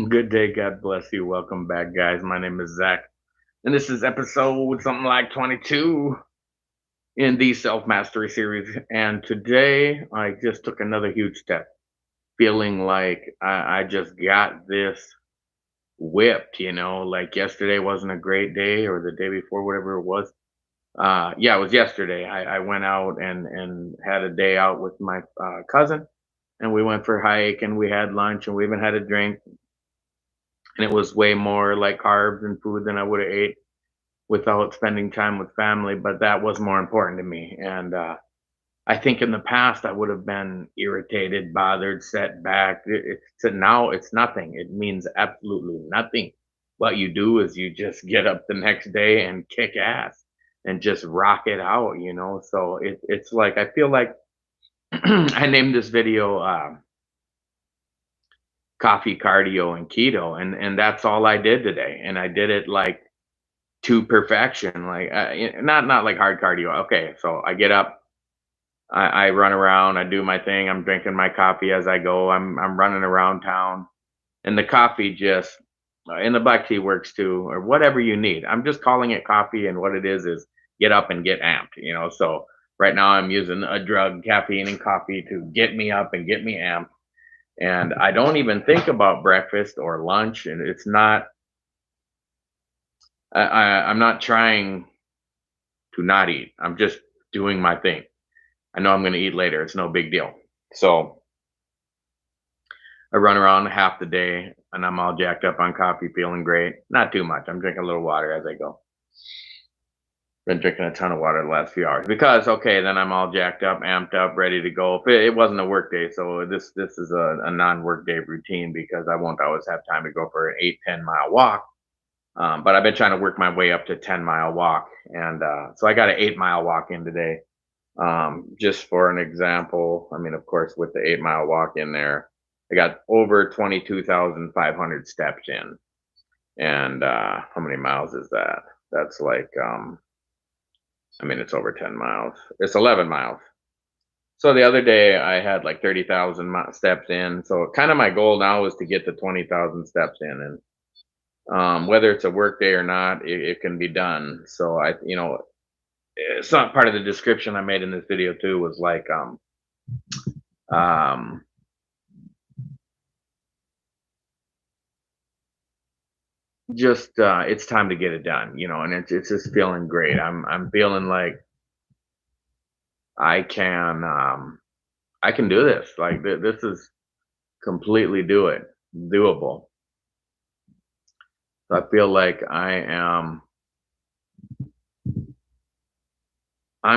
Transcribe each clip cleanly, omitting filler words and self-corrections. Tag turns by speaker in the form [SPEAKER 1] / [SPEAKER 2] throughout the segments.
[SPEAKER 1] Good day, God bless you. Welcome back, guys. My name is Zach, and this is episode something like 22 in the Self Mastery series. And today I just took another huge step, feeling like I just got this whipped, like yesterday wasn't a great day or the day before, whatever it was. Yeah, it was yesterday. I went out and had a day out with my cousin, and we went for a hike and we had lunch and we even had a drink. And it was way more like carbs and food than I would have ate without spending time with family, but that was more important to me. And I think in the past I would have been irritated, bothered, set back. Now it's nothing. It means absolutely nothing. What you do is you just get up the next day and kick ass and just rock it out. So it's like I feel like I named this video "Coffee Cardio and Keto," and that's all I did today, and I did it like to perfection, like, not like hard cardio. Okay, so I get up, I run around, I do my thing, I'm drinking my coffee as I go, I'm running around town, and the coffee just and the black tea works too, or whatever you need. I'm just calling it coffee, and what it is get up and get amped. So right now I'm using a drug, caffeine and coffee, to get me up and get me amped, and I don't even think about breakfast or lunch, and it's not. I'm not trying to not eat. I'm just doing my thing. I know I'm going to eat later. It's no big deal. So I run around half the day and I'm all jacked up on coffee, feeling great. Not too much. I'm drinking a little water as I go. Been drinking a ton of water the last few hours because okay, then I'm all jacked up, amped up, ready to go. If it wasn't a work day, so this is a non-work day routine because I won't always have time to go for an 8-10 mile walk. But I've been trying to work my way up to 10 mile walk, and so I got an 8 mile walk in today. Just for an example, I mean, of course, with the 8 mile walk in there, I got over 22,500 steps in. And how many miles is that? That's like, I mean, it's over 10 miles. It's 11 miles. So the other day I had like 30,000 steps in. So kind of my goal now is to get to 20,000 steps in. And whether it's a work day or not, it can be done. So it's not part of the description I made in this video too was like, um, just it's time to get it done, and it's just feeling great. I'm feeling like I can I can do this. Like this is completely doable. So I feel like I'm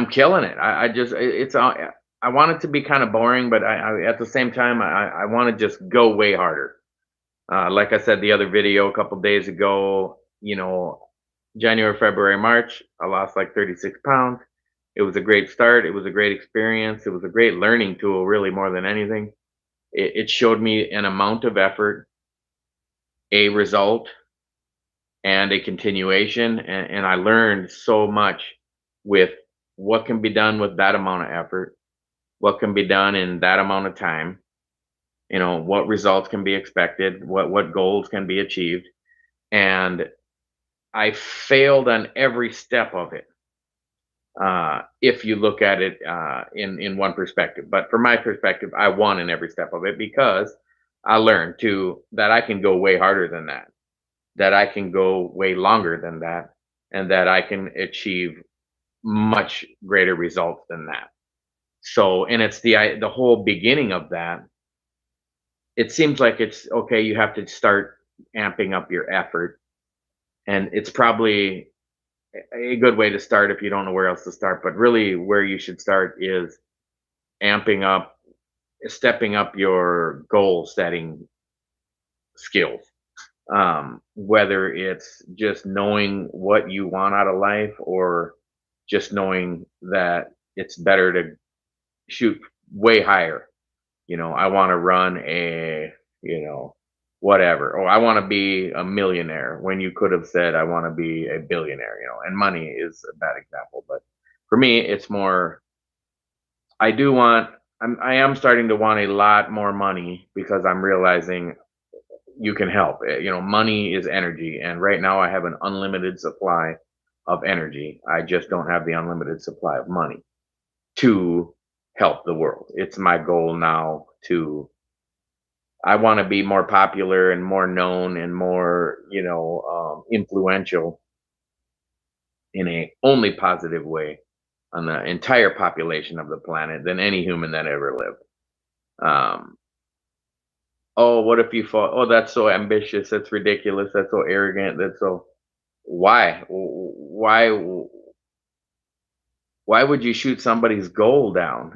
[SPEAKER 1] killing it. I just it's I want it to be kind of boring, but I at the same time I want to just go way harder. Like I said the other video a couple days ago, January, February, March, I lost like 36 pounds. It was a great start. It was a great experience. It was a great learning tool, really, more than anything. It showed me an amount of effort, a result, and a continuation. And I learned so much with what can be done with that amount of effort, what can be done in that amount of time, what results can be expected, what goals can be achieved. And I failed on every step of it, if you look at it in one perspective. But from my perspective, I won in every step of it because I learned to that I can go way harder than that I can go way longer than that, and that I can achieve much greater results than that. So, and it's the whole beginning of that. It seems like it's okay. You have to start amping up your effort, and it's probably a good way to start if you don't know where else to start. But really, where you should start is amping up, stepping up your goal setting skills. Whether it's just knowing what you want out of life or just knowing that it's better to shoot way higher. I want to run you know, whatever, or I want to be a millionaire when you could have said, I want to be a billionaire, and money is a bad example. But for me, it's more, I do want, I am starting to want a lot more money because I'm realizing you can help. Money is energy, and right now I have an unlimited supply of energy. I just don't have the unlimited supply of money to help the world. It's my goal now to I want to be more popular and more known and more, influential in a only positive way on the entire population of the planet than any human that ever lived. Um, oh, what if you fall? Oh, that's so ambitious. That's ridiculous. That's so arrogant. That's so. Why? Why would you shoot somebody's goal down?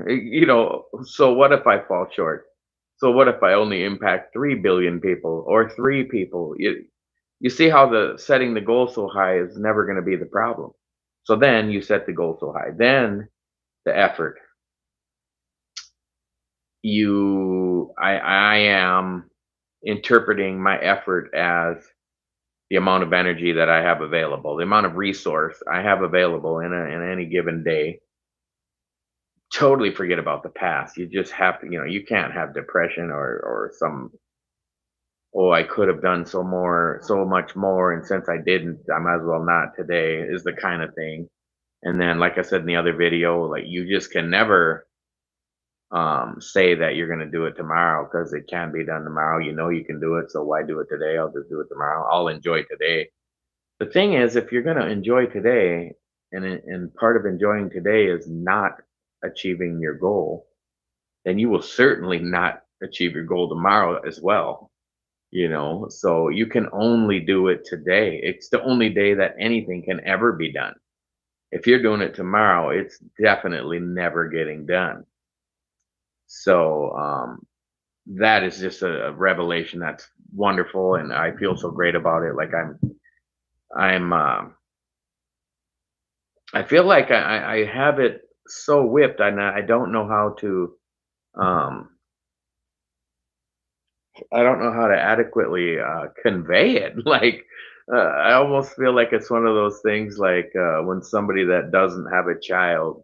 [SPEAKER 1] So what if I fall short? So what if I only impact 3 billion people or 3 people? You see how the setting the goal so high is never going to be the problem. So then you set the goal so high. Then the effort. I am interpreting my effort as the amount of energy that I have available, the amount of resource I have available in any given day. Totally forget about the past. You just have to, you can't have depression or some, oh, I could have done so much more, and since I didn't, I might as well not today, is the kind of thing. And then, like I said in the other video, like you just can never say that you're going to do it tomorrow because it can be done tomorrow. You can do it, so why do it today? I'll just do it tomorrow. I'll enjoy today. The thing is, if you're going to enjoy today, and part of enjoying today is not achieving your goal, then you will certainly not achieve your goal tomorrow as well. So you can only do it today. It's the only day that anything can ever be done. If you're doing it tomorrow, it's definitely never getting done. So that is just a revelation that's wonderful, and I feel so great about it. Like I'm I feel like I have it so whipped, and I don't know how to um I don't know how to adequately convey it. Like I almost feel like it's one of those things like when somebody that doesn't have a child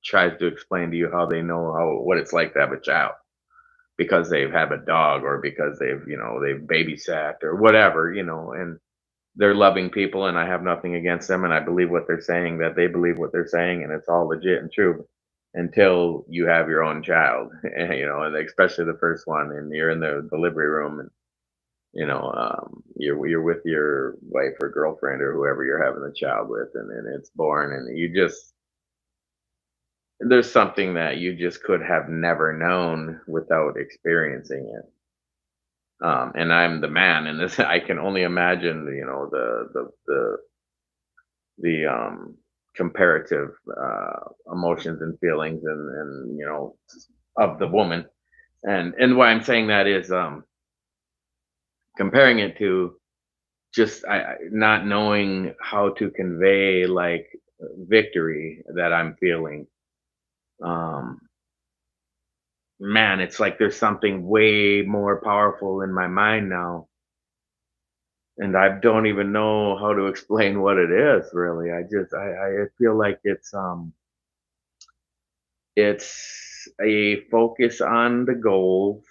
[SPEAKER 1] tries to explain to you how they know what it's like to have a child because they've had a dog or because they've babysat or whatever, and they're loving people, and I have nothing against them, and I believe what they're saying, that they believe what they're saying, and it's all legit and true until you have your own child, and especially the first one, and you're in the delivery room, and you're with your wife or girlfriend or whoever you're having the child with, and then it's born, and there's something that you just could have never known without experiencing it. And I'm the man in this. I can only imagine, the comparative emotions and feelings, and of the woman. And why I'm saying that is comparing it to just not knowing how to convey like victory that I'm feeling. Um, Man, it's like there's something way more powerful in my mind now, and I don't even know how to explain what it is really. I feel like it's a focus on the goals.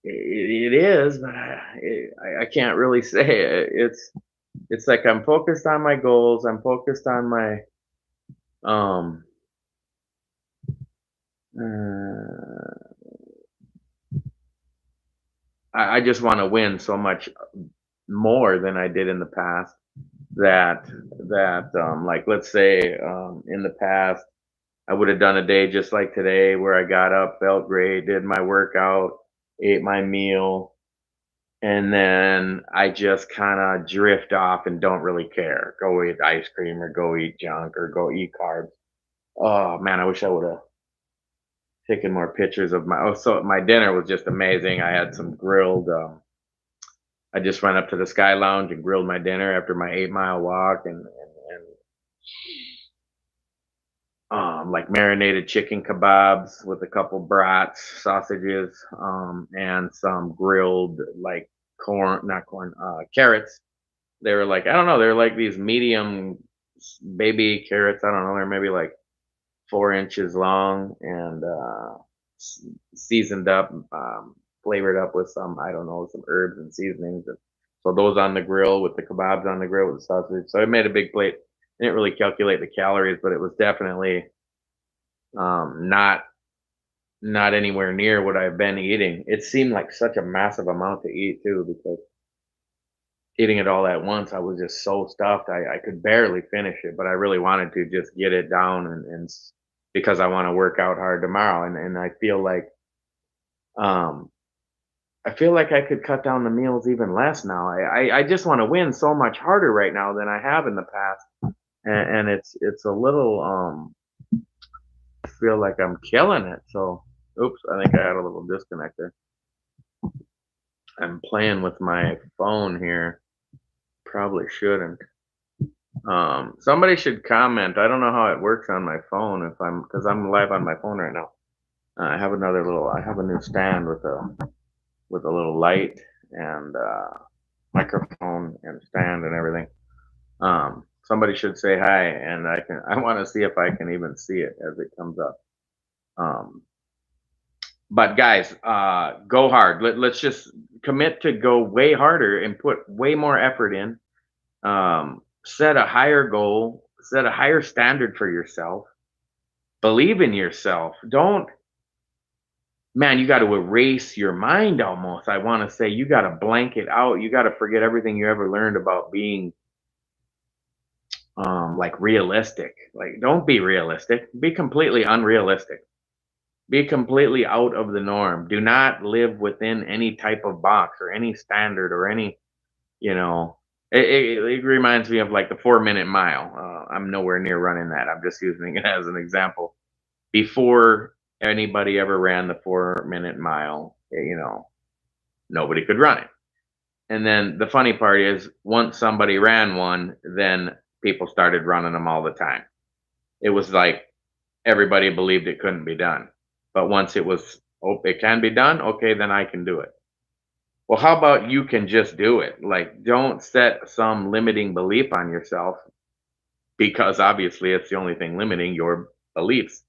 [SPEAKER 1] It is, but I can't really say it. It's like I'm focused on my goals. I'm focused on my um uh, I just want to win so much more than I did in the past. That like let's say in the past I would have done a day just like today where I got up, felt great, did my workout, ate my meal, and then I just kind of drift off and don't really care. Go eat ice cream or go eat junk or go eat carbs. Oh man, I wish I would have taken more pictures of my. Oh, so my dinner was just amazing. I had some grilled. I just went up to the Sky Lounge and grilled my dinner after my 8 mile walk, and like marinated chicken kebabs with a couple brats, sausages, and some grilled like not corn, carrots. They were like, I don't know, they're like these medium baby carrots. I don't know, they're maybe like 4 inches long and seasoned up, flavored up with some, I don't know, some herbs and seasonings. And so those on the grill with the kebabs on the grill with the sausage. So I made a big plate. Didn't really calculate the calories, but it was definitely not anywhere near what I've been eating. It seemed like such a massive amount to eat too, because eating it all at once, I was just so stuffed. I could barely finish it, but I really wanted to just get it down because I want to work out hard tomorrow. And um, I feel like I could cut down the meals even less now. I just want to win so much harder right now than I have in the past. And it's a little, I feel like I'm killing it. So, oops, I think I had a little disconnect there. I'm playing with my phone here. Probably shouldn't. Somebody should comment. I don't know how it works on my phone because I'm live on my phone right now. I have a new stand with a little light and microphone and stand and everything. Somebody should say hi, and I want to see if I can even see it as it comes up. But guys, go hard. Let's just commit to go way harder and put way more effort in. Set a higher goal, set a higher standard for yourself. Believe in yourself. Don't, man, you got to erase your mind almost. I want to say you got to blank it out. You got to forget everything you ever learned about being like realistic. Like, don't be realistic. Be completely unrealistic. Be completely out of the norm. Do not live within any type of box or any standard or any, you know, it reminds me of like the 4 minute mile. I'm nowhere near running that. I'm just using it as an example. Before anybody ever ran the 4 minute mile, nobody could run it. And then the funny part is, once somebody ran one, then people started running them all the time. It was like everybody believed it couldn't be done. But once it was, oh, it can be done, okay, then I can do it. Well, how about you can just do it? Like, don't set some limiting belief on yourself, because obviously it's the only thing limiting your beliefs.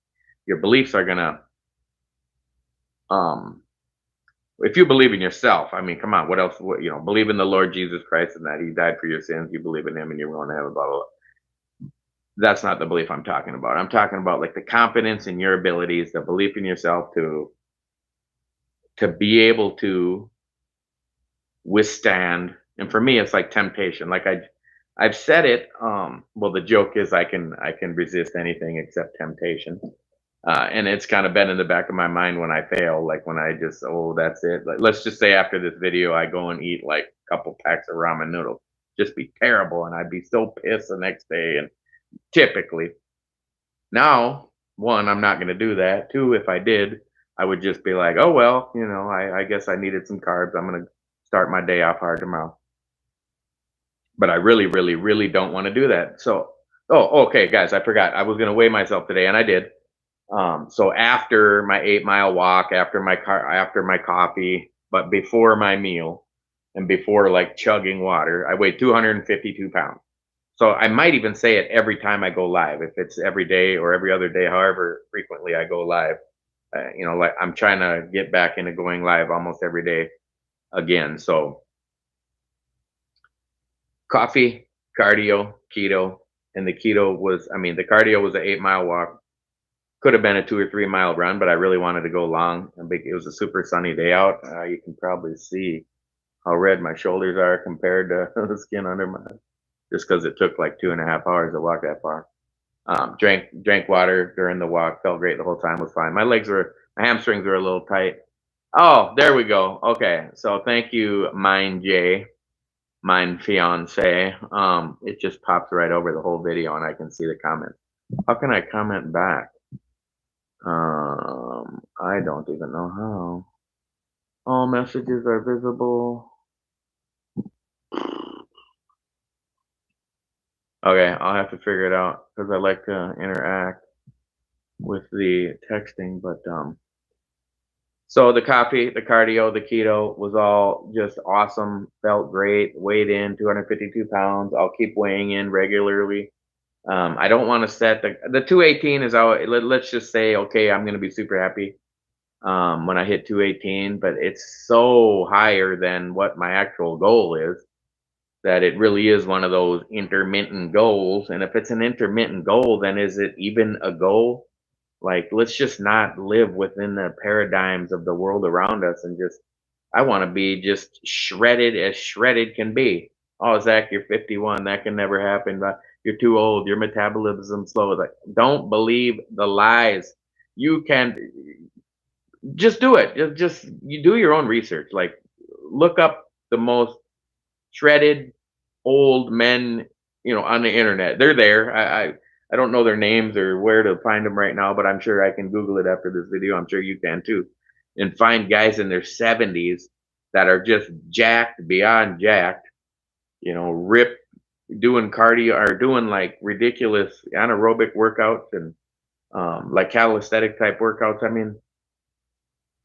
[SPEAKER 1] Your beliefs are gonna, um, if you believe in yourself, I mean, come on, what else? Believe in the Lord Jesus Christ and that He died for your sins. You believe in Him and you're going to heaven. Blah blah blah. That's not the belief I'm talking about. I'm talking about like the confidence in your abilities, the belief in yourself to be able to withstand. And for me, it's like temptation. Like I've said it. Well, the joke is I can resist anything except temptation. And it's kind of been in the back of my mind when I fail, like when I just, oh, that's it. Like, let's just say after this video, I go and eat like a couple packs of ramen noodles, just be terrible, and I'd be so pissed the next day. And typically, now, one, I'm not going to do that. Two, if I did, I would just be like, oh well, I guess I needed some carbs. I'm going to start my day off hard tomorrow. But I really, really, really don't want to do that. So, oh, okay, guys, I forgot. I was going to weigh myself today, and I did. So after my 8 mile walk, after my coffee, but before my meal, and before like chugging water, I weighed 252 pounds. So I might even say it every time I go live, if it's every day or every other day, however frequently I go live. Like I'm trying to get back into going live almost every day again. So coffee, cardio, keto, and the cardio was an 8 mile walk. Could have been a 2 or 3 mile run, but I really wanted to go long. It was a super sunny day out. You can probably see how red my shoulders are compared to the skin under my, just because it took like 2.5 hours to walk that far. Drank water during the walk, felt great the whole time, was fine. My hamstrings were a little tight. Oh, there we go. Okay, so thank you, Mine Fiance. It just pops right over the whole video and I can see the comments. How can I comment back? I don't even know how. All messages are visible. Okay, I'll have to figure it out because I like to interact with the texting. But so the coffee, the cardio, the keto was all just awesome. Felt great. Weighed in 252 pounds. I'll keep weighing in regularly. I don't want to set the 218 is out. Let's just say, okay, I'm going to be super happy when I hit 218, but it's so higher than what my actual goal is that it really is one of those intermittent goals. And if it's an intermittent goal, then is it even a goal? Like, let's just not live within the paradigms of the world around us and just, I want to be just shredded as shredded can be. Oh, Zach, you're 51. That can never happen. You're too old. Your metabolism's slow. Like, don't believe the lies. You can just do it. Just you do your own research. Like, look up the most shredded old men, on the internet. They're there. I don't know their names or where to find them right now, but I'm sure I can Google it after this video. I'm sure you can too, and find guys in their 70s that are just jacked beyond jacked. Ripped, doing cardio or doing like ridiculous anaerobic workouts and like calisthenic type workouts. I mean,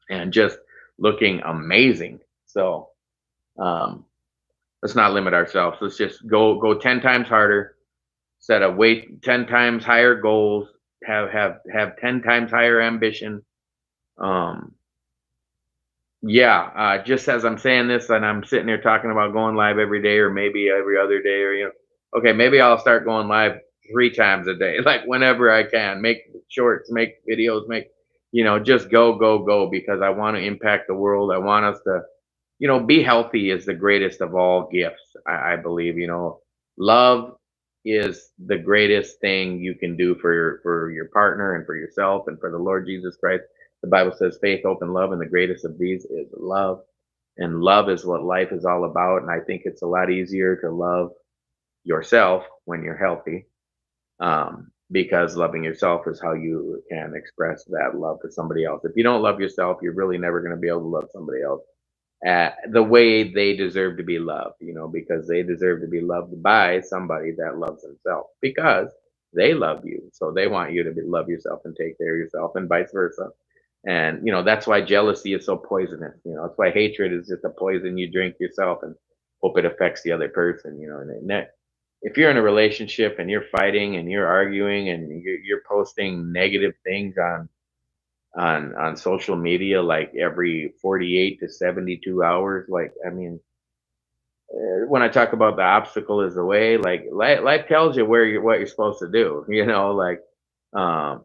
[SPEAKER 1] and just looking amazing. So um, let's not limit ourselves. Let's just go 10 times harder, set a weight 10 times higher goals, have 10 times higher ambition. Um yeah, just as I'm saying this and I'm sitting here talking about going live every day or maybe every other day or okay, maybe I'll start going live 3 times a day, like whenever I can. Make shorts, make videos, make just go because I want to impact the world. I want us to be healthy is the greatest of all gifts. I believe, love is the greatest thing you can do for your partner and for yourself and for the Lord Jesus Christ. The Bible says faith, hope, and love, and the greatest of these is love. And love is what life is all about. And I think it's a lot easier to love yourself when you're healthy, because loving yourself is how you can express that love to somebody else. If you don't love yourself, you're really never going to be able to love somebody else the way they deserve to be loved, because they deserve to be loved by somebody that loves themselves because they love you. So they want you to love yourself and take care of yourself and vice versa. And, that's why jealousy is so poisonous. That's why hatred is just a poison you drink yourself and hope it affects the other person, and if you're in a relationship and you're fighting and you're arguing and you're posting negative things on social media like every 48 to 72 hours, like, I mean, when I talk about the obstacle is the way, like life tells you what you're supposed to do, like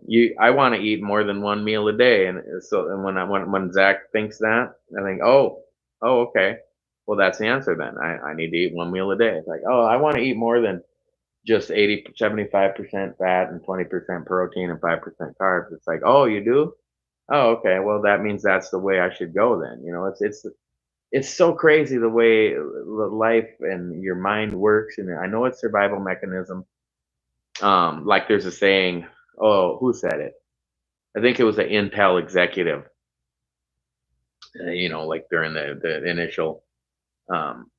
[SPEAKER 1] you I want to eat more than one meal a day, and so and when Zach thinks that, I think, oh, okay, well, that's the answer then. I need to eat one meal a day. It's like, oh, I want to eat more than just 75% fat and 20% protein and 5% carbs. It's like, oh, you do. Oh, okay. Well, that means that's the way I should go then. It's so crazy the way life and your mind works, and I know it's survival mechanism. Like there's a saying. Oh, who said it? I think it was an Intel executive. Like during the initial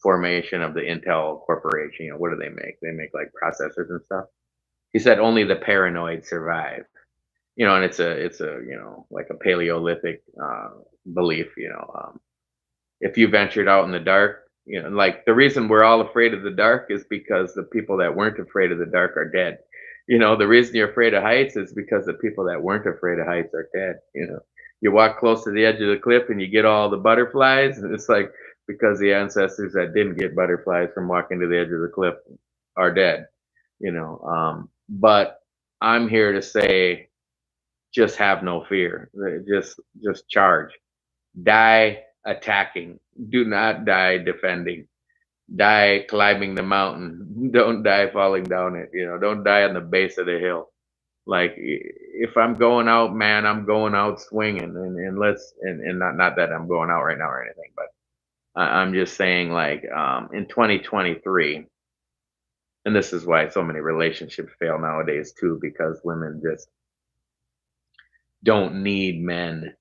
[SPEAKER 1] formation of the Intel corporation. What do they make? They make like processors and stuff. He said only the paranoid survive. And it's a like a Paleolithic belief. If you ventured out in the dark, like the reason we're all afraid of the dark is because the people that weren't afraid of the dark are dead. The reason you're afraid of heights is because the people that weren't afraid of heights are dead. You walk close to the edge of the cliff and you get all the butterflies, and it's like because the ancestors that didn't get butterflies from walking to the edge of the cliff are dead. But I'm here to say, just have no fear. Just charge. Die attacking. Do not die defending. Die climbing the mountain. Don't die falling down it. Don't die on the base of the hill. Like if I'm going out, man, I'm going out swinging, and not that I'm going out right now or anything, but I'm just saying, like, in 2023, and this is why so many relationships fail nowadays too, because women just don't need men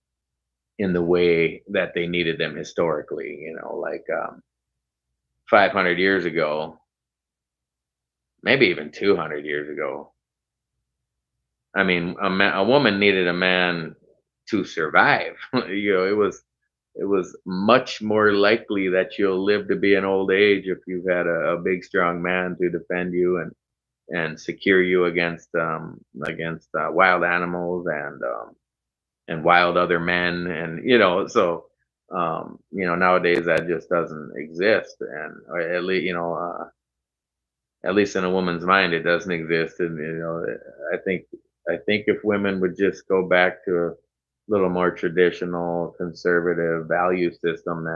[SPEAKER 1] in the way that they needed them historically. Like 500 years ago, maybe even 200 years ago. I mean, a woman needed a man to survive. It was much more likely that you'll live to be an old age if you've had a big, strong man to defend you and secure you against wild animals and wild other men, and so nowadays that just doesn't exist, and or at least at least in a woman's mind it doesn't exist. And I think I think if women would just go back to a little more traditional conservative value system,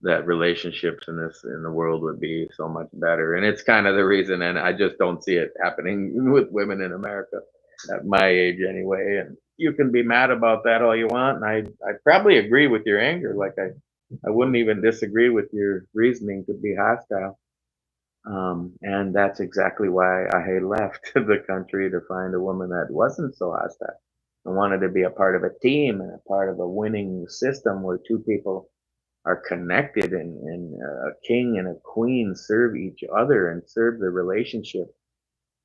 [SPEAKER 1] that relationships in the world would be so much better. And it's kind of the reason, and I just don't see it happening with women in America at my age anyway. And you can be mad about that all you want, and I probably agree with your anger. Like I wouldn't even disagree with your reasoning to be hostile. And that's exactly why I left the country, to find a woman that wasn't so hostile. I wanted to be a part of a team and a part of a winning system where two people are connected, and a king and a queen serve each other and serve the relationship,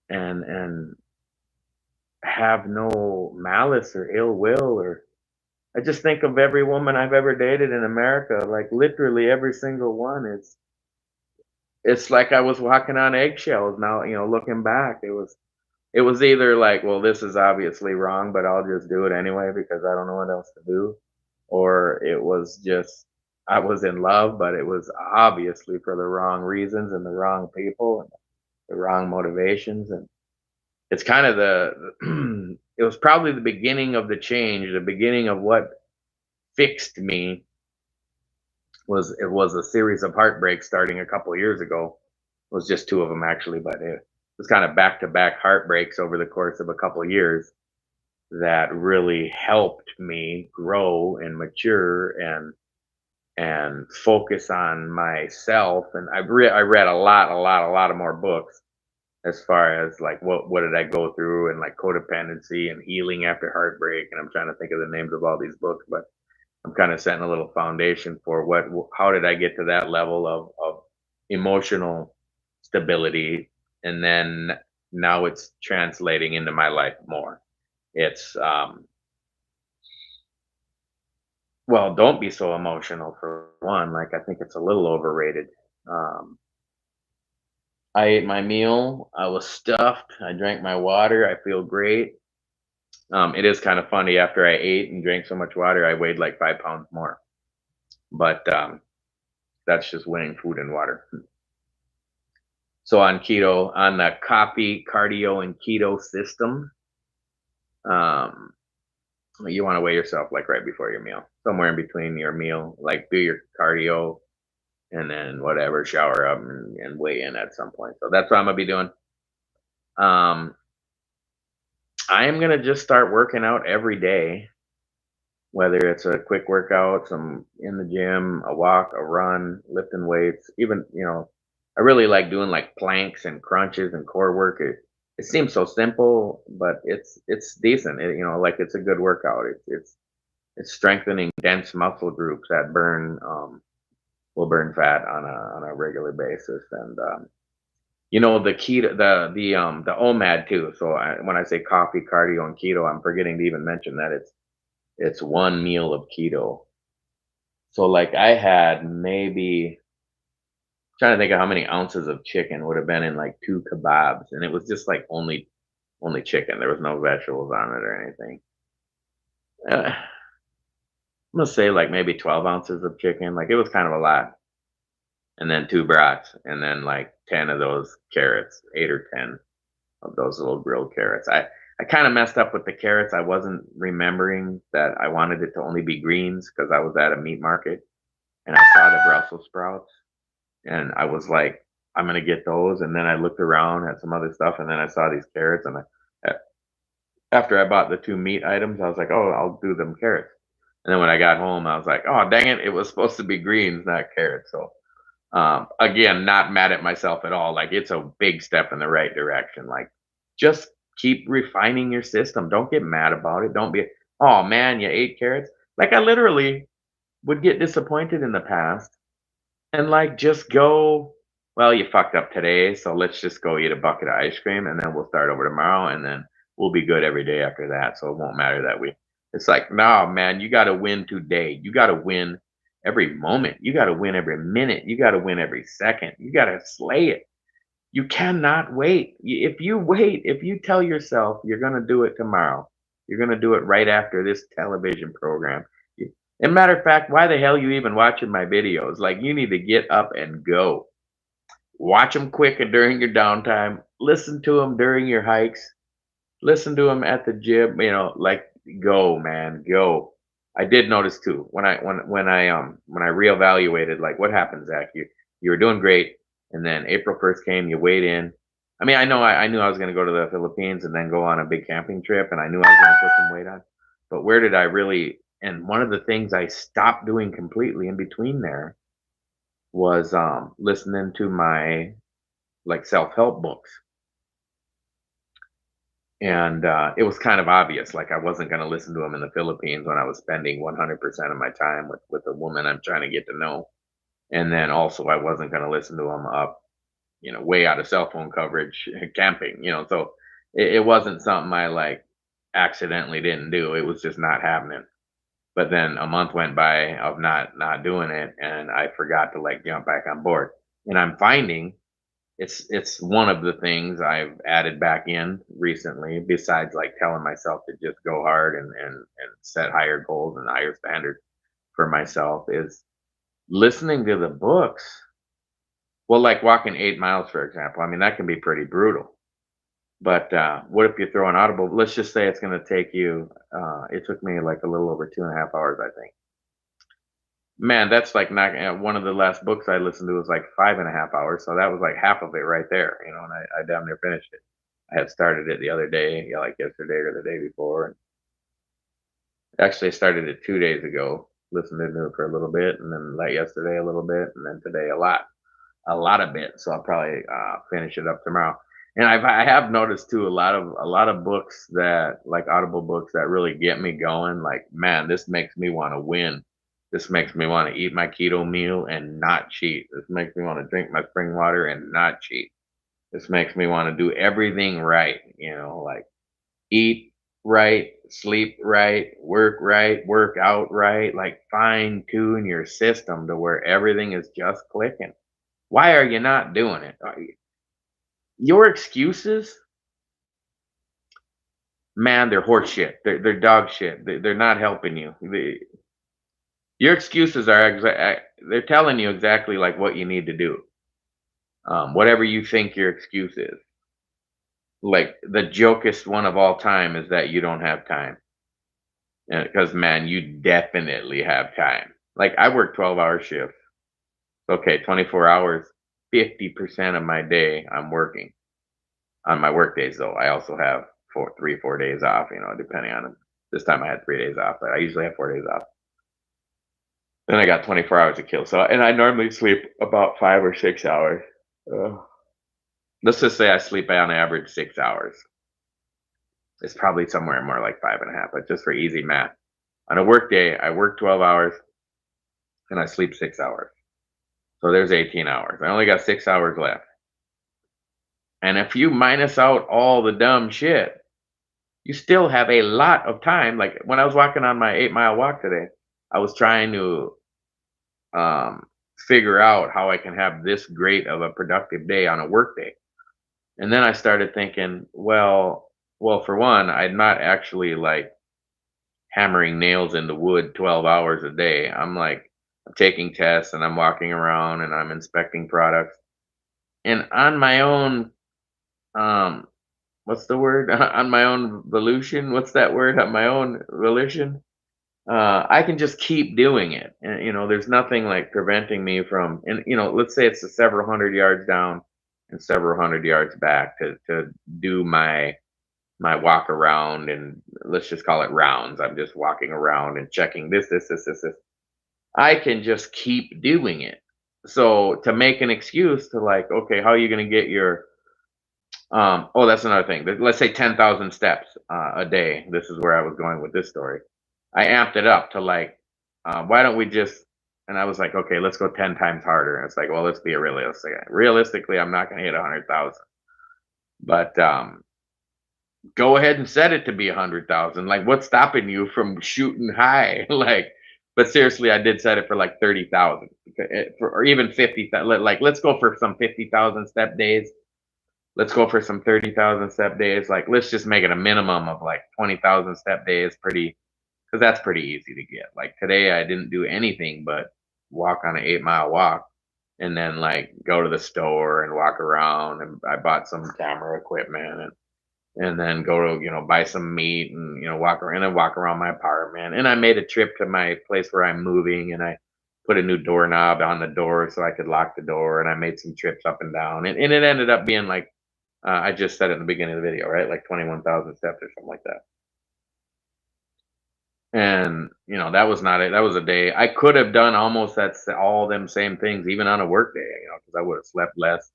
[SPEAKER 1] and have no malice or ill will. Or I just think of every woman I've ever dated in America, like literally every single one. It's like I was walking on eggshells. Now, looking back, it was either like, well, this is obviously wrong, but I'll just do it anyway because I don't know what else to do. Or it was just, I was in love, but it was obviously for the wrong reasons and the wrong people and the wrong motivations. And it's kind of it was probably the beginning of the change, the beginning of what fixed me. It was a series of heartbreaks starting a couple of years ago. It was just two of them actually, but it was kind of back to back heartbreaks over the course of a couple of years that really helped me grow and mature, and focus on myself. And I read a lot of more books as far as like what did I go through, and like codependency and healing after heartbreak. And I'm trying to think of the names of all these books, but I'm kind of setting a little foundation for how did I get to that level of emotional stability, and then now it's translating into my life more. It's well, don't be so emotional for one. Like I think it's a little overrated. Um, I ate my meal. I was stuffed. I drank my water. I feel great. It is kind of funny. After I ate and drank so much water, I weighed like 5 pounds more. But that's just weighing food and water. So on keto, on the coffee, cardio, and keto system, um, you want to weigh yourself like right before your meal, somewhere in between your meal. Like do your cardio, and then whatever, shower up, and weigh in at some point. So that's what I'm gonna be doing. Um, I am gonna just start working out every day, whether it's a quick workout, some in the gym, a walk, a run, lifting weights. Even I really like doing like planks and crunches and core work. It seems so simple, but it's decent. Like it's a good workout. It's strengthening dense muscle groups that will burn fat on a regular basis. And the keto, the OMAD too. So when I say coffee, cardio, and keto, I'm forgetting to even mention that it's one meal of keto. So like I had maybe, trying to think of how many ounces of chicken would have been in like two kebabs, and it was just like only chicken. There was no vegetables on it or anything. I'm gonna say like maybe 12 ounces of chicken. Like it was kind of a lot, and then two brats, and then like 10 of those carrots, 8 or 10 of those little grilled carrots. I kind of messed up with the carrots. I wasn't remembering that I wanted it to only be greens because I was at a meat market and I saw the Brussels sprouts, and I was like, I'm gonna get those. And then I looked around at some other stuff, and then I saw these carrots, and after I bought the two meat items, I was like, oh, I'll do them carrots. And then when I got home, I was like, oh, dang it, it was supposed to be greens, not carrots. So again, not mad at myself at all. Like it's a big step in the right direction. Like just keep refining your system. Don't get mad about it. Don't be, oh man, you ate carrots. Like I literally would get disappointed in the past, and like just go, well, you fucked up today, so let's just go eat a bucket of ice cream, and then we'll start over tomorrow, and then we'll be good every day after that. So it won't matter that we, it's like, no, man, you got to win today. You got to win every moment. You got to win every minute. You got to win every second. You got to slay it. You cannot wait. If you wait, if you tell yourself you're going to do it tomorrow, You're gonna do it right after this television program. And matter of fact, why the hell you even watching my videos? Like, you need to get up and go. Watch them quick and during your downtime. Listen to them during your hikes. Listen to them at the gym. Like, go, man, go. I did notice too when I reevaluated, like, what happened, Zach? You were doing great, and then April 1st came. You weighed in. I mean, I knew I was going to go to the Philippines and then go on a big camping trip, and I knew I was going to put some weight on. But where did I really? And one of the things I stopped doing completely in between there was listening to my, like, self-help books. And it was kind of obvious, like, I wasn't going to listen to them in the Philippines when I was spending 100% of my time with a woman I'm trying to get to know. And then also, I wasn't going to listen to them up, way out of cell phone coverage camping. So it wasn't something I, like, accidentally didn't do. It was just not happening. But then a month went by of not doing it, and I forgot to, like, jump back on board. And I'm finding it's one of the things I've added back in recently, besides, like, telling myself to just go hard and set higher goals and higher standards for myself, is listening to the books. Well, like walking 8 miles, for example. I mean, that can be pretty brutal. But what if you throw an audible? Let's just say it's going to take you. It took me like a little over 2.5 hours, I think. Man, that's like not one of the last books I listened to was like 5.5 hours, so that was like half of it right there, and I damn near finished it. I had started it the other day, yeah, like yesterday or the day before. And actually, I started it 2 days ago, listened to it for a little bit, and then like yesterday a little bit, and then today a lot of bit. So I'll probably finish it up tomorrow. And I have noticed too a lot of books that, like, audible books that really get me going. Like, man, this makes me want to win. This makes me want to eat my keto meal and not cheat. This makes me want to drink my spring water and not cheat. This makes me want to do everything right. Like, eat right, sleep right, work out right. Like, fine tune your system to where everything is just clicking. Why are you not doing it? Your excuses, man, they're horse shit. They're dog shit. They're not helping you. Your excuses are they're telling you exactly like what you need to do. Whatever you think your excuse is. Like, the jokest one of all time is that you don't have time. Because, man, you definitely have time. Like, I work 12-hour shifts. Okay, 24 hours. 50% of my day I'm working. On my work days, though, I also have 4 days off, depending on them. This time I had 3 days off, but I usually have 4 days off. Then I got 24 hours to kill. So, and I normally sleep about 5 or 6 hours. Uh, let's just say I sleep on average 6 hours. It's probably somewhere more like 5.5, but just for easy math. On a work day, I work 12 hours and I sleep 6 hours. So there's 18 hours. I only got 6 hours left. And if you minus out all the dumb shit, you still have a lot of time. Like, when I was walking on my 8 mile walk today, I was trying to um, figure out how I can have this great of a productive day on a work day. And then I started thinking, well, for one, I'm not actually, like, hammering nails into wood 12 hours a day. I'm taking tests and I'm walking around and I'm inspecting products. And on my own, um, what's the word? On my own volition. What's that word? On my own volition. I can just keep doing it. And, there's nothing like preventing me from, and, let's say it's a several hundred yards down and several hundred yards back to do my walk around, and let's just call it rounds. I'm just walking around and checking this. I can just keep doing it. So to make an excuse to, like, okay, how are you going to get your, oh, that's another thing. Let's say 10,000 steps a day. This is where I was going with this story. I amped it up to, like, why don't we just, and I was like, okay, let's go 10 times harder. And it's like, well, let's be realistic. Realistically, I'm not going to hit 100,000, but go ahead and set it to be 100,000. Like, what's stopping you from shooting high? Like, but seriously, I did set it for like 30,000, or even 50,000. Like, let's go for some 50,000 step days. let's go for some 30,000 step days. Like, let's just make it a minimum of like 20,000 step days, because that's pretty easy to get. Like today, I didn't do anything but walk on an 8 mile walk and then like go to the store and walk around. And I bought some camera equipment and then go to, buy some meat and, walk around and then walk around my apartment. And I made a trip to my place where I'm moving and I put a new doorknob on the door so I could lock the door. And I made some trips up and down. And it ended up being like, I just said it in the beginning of the video, right? Like 21,000 steps or something like that. And, that was not it. That was a day. I could have done almost all them same things, even on a work day, because I would have slept less.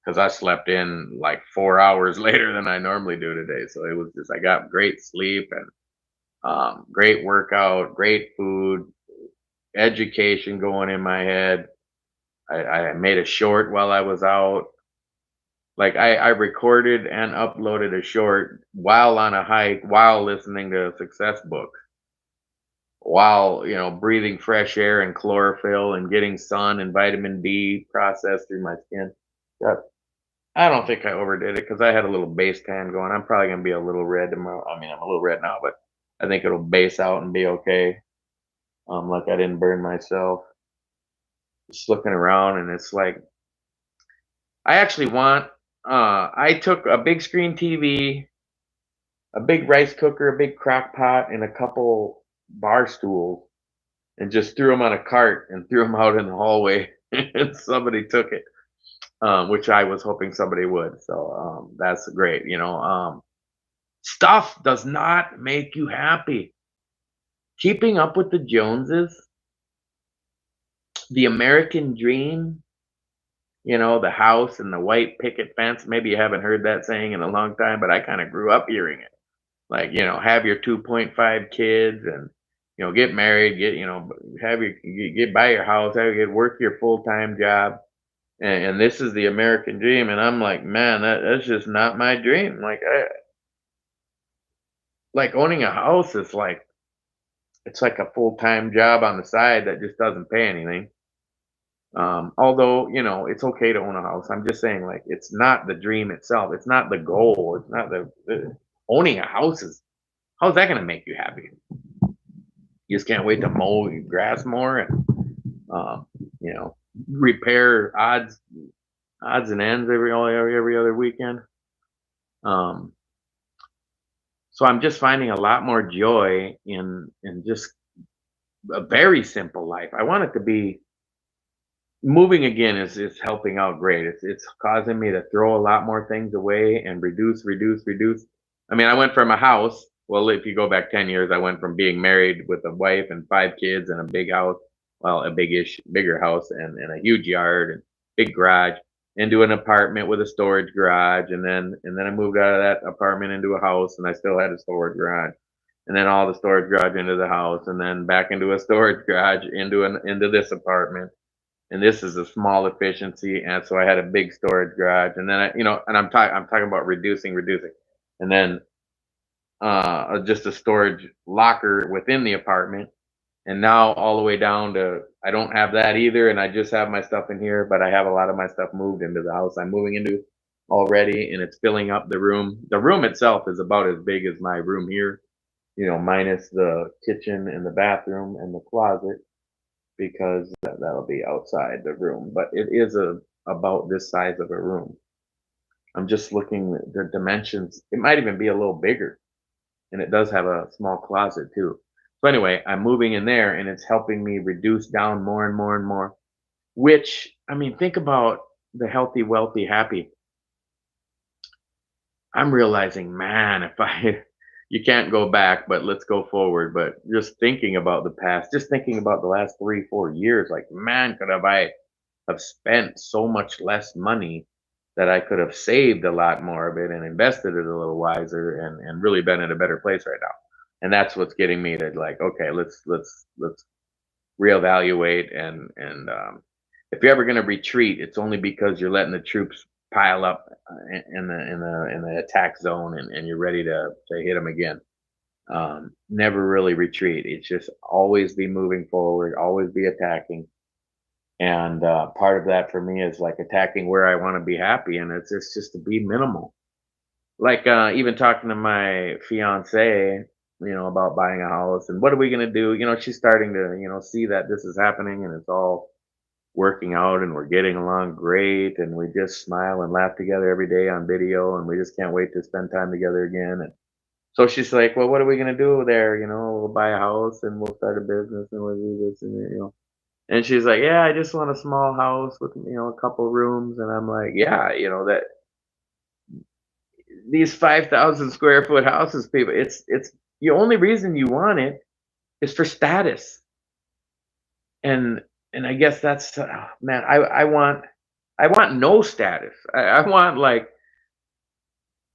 [SPEAKER 1] Because I slept in like 4 hours later than I normally do today. So it was just, I got great sleep and great workout, great food, education going in my head. I made a short while I was out. Like I recorded and uploaded a short while on a hike, while listening to a success book, while breathing fresh air and chlorophyll and getting sun and vitamin D processed through my skin. Yep. I don't think I overdid it because I had a little base tan going. I'm probably gonna be a little red tomorrow. I mean, I'm a little red now, but I think it'll base out and be okay. Like I didn't burn myself. Just looking around, and it's like I actually want. I took a big screen TV, a big rice cooker, a big crock pot, and a couple bar stools, and just threw them on a cart and threw them out in the hallway. And somebody took it, which I was hoping somebody would. So that's great. Stuff does not make you happy. Keeping up with the Joneses, the American dream, the house and the white picket fence. Maybe you haven't heard that saying in a long time, but I kind of grew up hearing it. Like, have your 2.5 kids and, get married, have get buy your house, have get work your full time job. And this is the American dream. And I'm like, man, that's just not my dream. Like owning a house is like, it's like a full-time job on the side that just doesn't pay anything. Although, it's okay to own a house. I'm just saying, like, it's not the dream itself. It's not the goal. It's not owning a house is, how's that going to make you happy? You just can't wait to mow your grass more and, um, you know, repair odds and ends every other weekend. Um, so I'm just finding a lot more joy in just a very simple life. I want it to be moving again is helping out great. It's causing me to throw a lot more things away and reduce. I mean, I went from a house. Well, if you go back 10 years, I went from being married with a wife and 5 kids and a big house, well, a bigger house and a huge yard and big garage, into an apartment with a storage garage, and then I moved out of that apartment into a house, and I still had a storage garage, and then all the storage garage into the house, and then back into a storage garage into this apartment, and this is a small efficiency, and so I had a big storage garage, and then and I'm talking about reducing, and then just a storage locker within the apartment, and now all the way down to I don't have that either, and I just have my stuff in here, but I have a lot of my stuff moved into the house I'm moving into already, and it's filling up the room. The room itself is about as big as my room here, minus the kitchen and the bathroom and the closet because that'll be outside the room. But it is about this size of a room. I'm just looking at the dimensions. It might even be a little bigger, and it does have a small closet too. So anyway, I'm moving in there, and it's helping me reduce down more and more and more. Which I mean, think about the healthy, wealthy, happy. I'm realizing, man, if I you can't go back, but let's go forward. But just thinking about the past, just thinking about the last 3, 4 years, like, man, could have spent so much less money that I could have saved a lot more of it and invested it a little wiser and really been in a better place right now. And that's what's getting me to like, okay, let's reevaluate and if you're ever going to retreat, it's only because you're letting the troops pile up in the attack zone and you're ready to hit them again. Never really retreat. It's just always be moving forward, always be attacking. And part of that for me is like attacking where I want to be happy, and it's just to be minimal. Like even talking to my fiance, about buying a house and what are we gonna do. She's starting to see that this is happening and it's all working out and we're getting along great and we just smile and laugh together every day on video and we just can't wait to spend time together again. And so she's like, well, what are we gonna do there? We'll buy a house and we'll start a business and we'll do this and. And she's like, "Yeah, I just want a small house with, a couple rooms." And I'm like, "Yeah, that these 5,000 square foot houses, people, it's the only reason you want it is for status." And I guess that's man, I want no status. I want like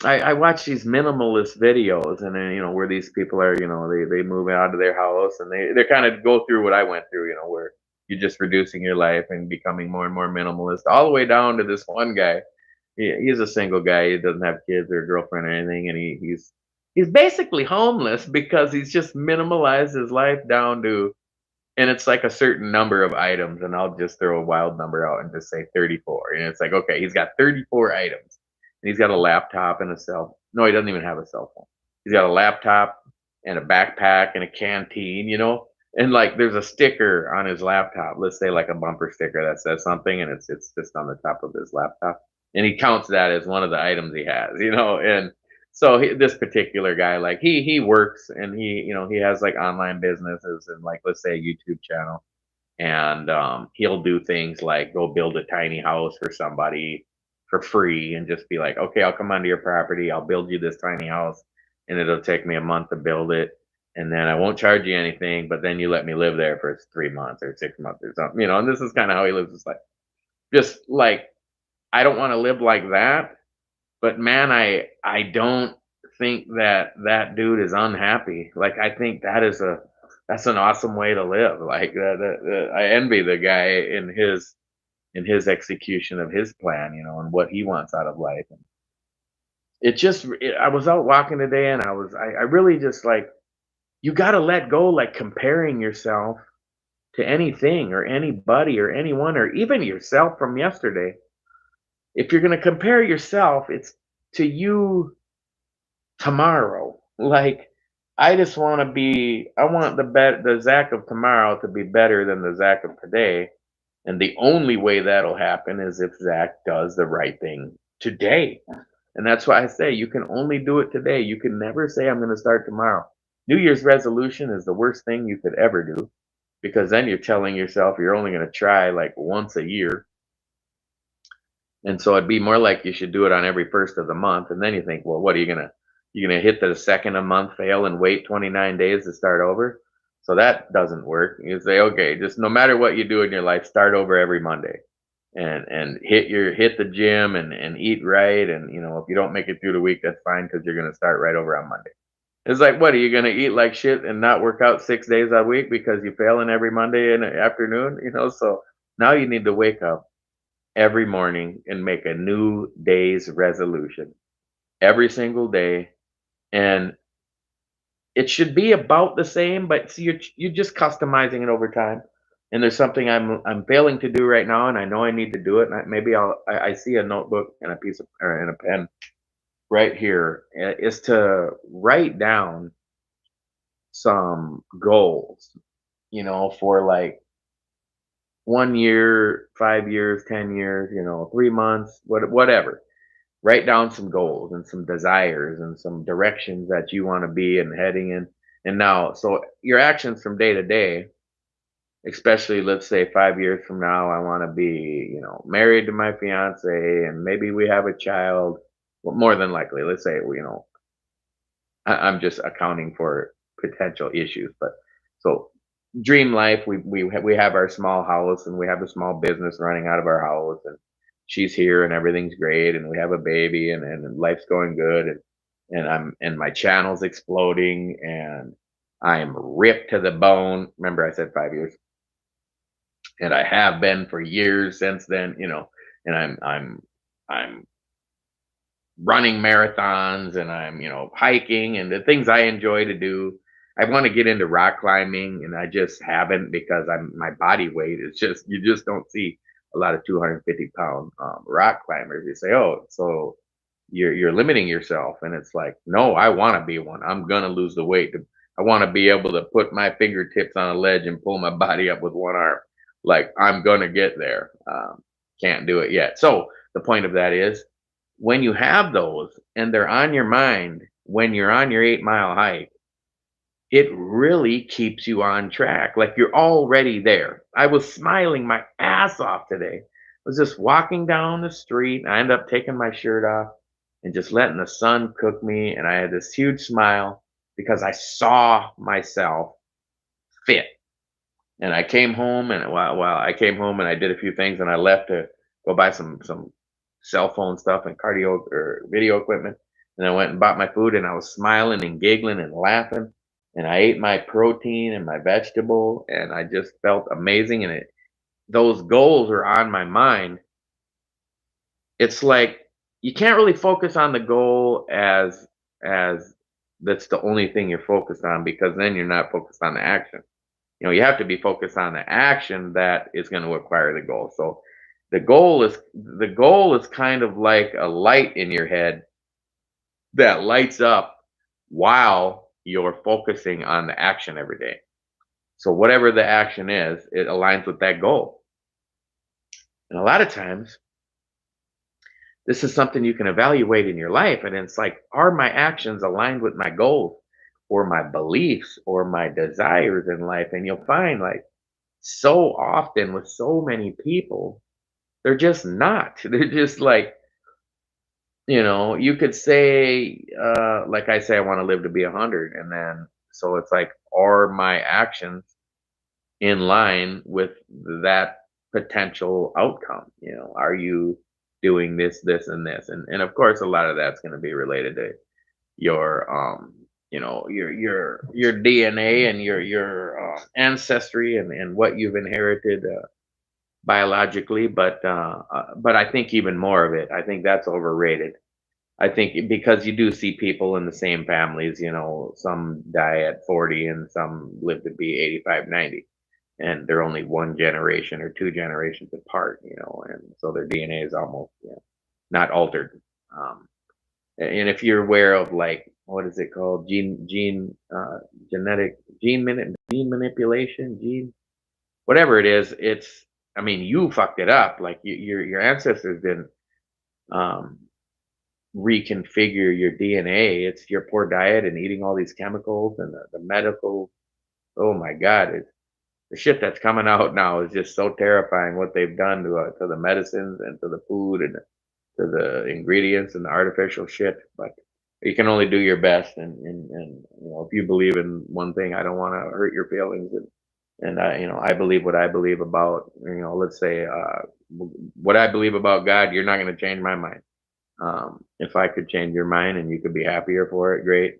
[SPEAKER 1] I watch these minimalist videos and then where these people are, they move out of their house and they kind of go through what I went through, where you're just reducing your life and becoming more and more minimalist, all the way down to this one guy. He's a single guy. He doesn't have kids or a girlfriend or anything, and he's basically homeless because he's just minimalized his life down to, and it's like a certain number of items, and I'll just throw a wild number out and just say 34. And it's like, okay, he's got 34 items. And he's got a laptop and a cell. No, he doesn't even have a cell phone. He's got a laptop and a backpack and a canteen, And like there's a sticker on his laptop, let's say like a bumper sticker that says something, and it's just on the top of his laptop. And he counts that as one of the items he has, and so this particular guy, like he works and he has like online businesses and like let's say a YouTube channel, and he'll do things like go build a tiny house for somebody for free and just be like, okay, I'll come onto your property, I'll build you this tiny house, and it'll take me a month to build it, and then I won't charge you anything, but then you let me live there for 3 months or 6 months or something, and this is kind of how he lives his life. Just like I don't want to live like that, but man, I don't think that that dude is unhappy. Like I think that's an awesome way to live. Like I envy the guy in his execution of his plan, and what he wants out of life. And I was out walking today, and I really just like you got to let go, like comparing yourself to anything or anybody or anyone or even yourself from yesterday. If you're going to compare yourself, it's to you tomorrow. Like I want the Zach of tomorrow to be better than the Zach of today. And the only way that'll happen is if Zach does the right thing today. And that's why I say you can only do it today. You can never say I'm going to start tomorrow. New Year's resolution is the worst thing you could ever do because then you're telling yourself you're only going to try like once a year. And so it'd be more like you should do it on every first of the month. And then you think, well, what are you gonna hit the second a month fail and wait 29 days to start over? So that doesn't work. You say, okay, just no matter what you do in your life, start over every Monday and hit the gym and eat right. And if you don't make it through the week, that's fine because you're gonna start right over on Monday. It's like, what are you gonna eat like shit and not work out 6 days a week because you fail in every Monday in the afternoon? So now you need to wake up every morning and make a new day's resolution every single day, and it should be about the same, but see, you're just customizing it over time. And there's something I'm failing to do right now, and I know I need to do it. And maybe I see a notebook and a piece of or and a pen right here, is to write down some goals, for like 1 year, 5 years, 10 years, 3 months, whatever. Write down some goals and some desires and some directions that you want to be and heading in. And now, so your actions from day to day, especially let's say 5 years from now, I want to be, married to my fiance and maybe we have a child. Well, more than likely, let's say, I'm just accounting for potential issues, but so dream life, we have our small house and we have a small business running out of our house, and she's here and everything's great and we have a baby and life's going good, and my channel's exploding and I'm ripped to the bone. Remember I said 5 years, and I have been for years since then, and I'm running marathons and I'm hiking and the things I enjoy to do. I want to get into rock climbing, and I just haven't because my body weight is just you just don't see a lot of 250 pound rock climbers. You say, oh, so you're limiting yourself, and it's like, no, I want to be one. I'm gonna lose the weight. I want to be able to put my fingertips on a ledge and pull my body up with one arm. Like I'm gonna get there. Can't do it yet. So the point of that is, when you have those and they're on your mind when you're on your 8 mile hike, it really keeps you on track. Like you're already there. I was smiling my ass off today. I was just walking down the street. And I ended up taking my shirt off and just letting the sun cook me. And I had this huge smile because I saw myself fit. And I came home, and while I came home and I did a few things, and I left to go buy some cell phone stuff and cardio or video equipment. And I went and bought my food, and I was smiling and giggling and laughing. And I ate my protein and my vegetable, and I just felt amazing. And those goals are on my mind. It's like you can't really focus on the goal as that's the only thing you're focused on, because then you're not focused on the action. You have to be focused on the action that is going to acquire the goal. So the goal is kind of like a light in your head that lights up while you're focusing on the action every day. So whatever the action is, it aligns with that goal. And a lot of times, this is something you can evaluate in your life. And it's like, are my actions aligned with my goals or my beliefs or my desires in life? And you'll find, like, so often with so many people, they're just not. They're just like, you could say, like I say, I want to live to be 100. And then, so it's like, are my actions in line with that potential outcome? Are you doing this, this, and this? And of course, a lot of that's going to be related to your, your DNA and your ancestry and what you've inherited biologically. But I think even more of it, I think that's overrated. I think because you do see people in the same families, some die at 40 and some live to be 85, 90, and they're only one generation or two generations apart, and so their DNA is almost, not altered. Um, and if you're aware of, like, what is it called, genetic gene manipulation, whatever it is, I mean, you fucked it up. Like your ancestors didn't um, reconfigure your DNA. It's your poor diet and eating all these chemicals and the medical. Oh my God, the shit that's coming out now is just so terrifying. What they've done to the medicines and to the food and to the ingredients and the artificial shit. But you can only do your best. And if you believe in one thing, I don't want to hurt your feelings. And I believe what I believe about, let's say, what I believe about God. You're not going to change my mind. If I could change your mind and you could be happier for it, great.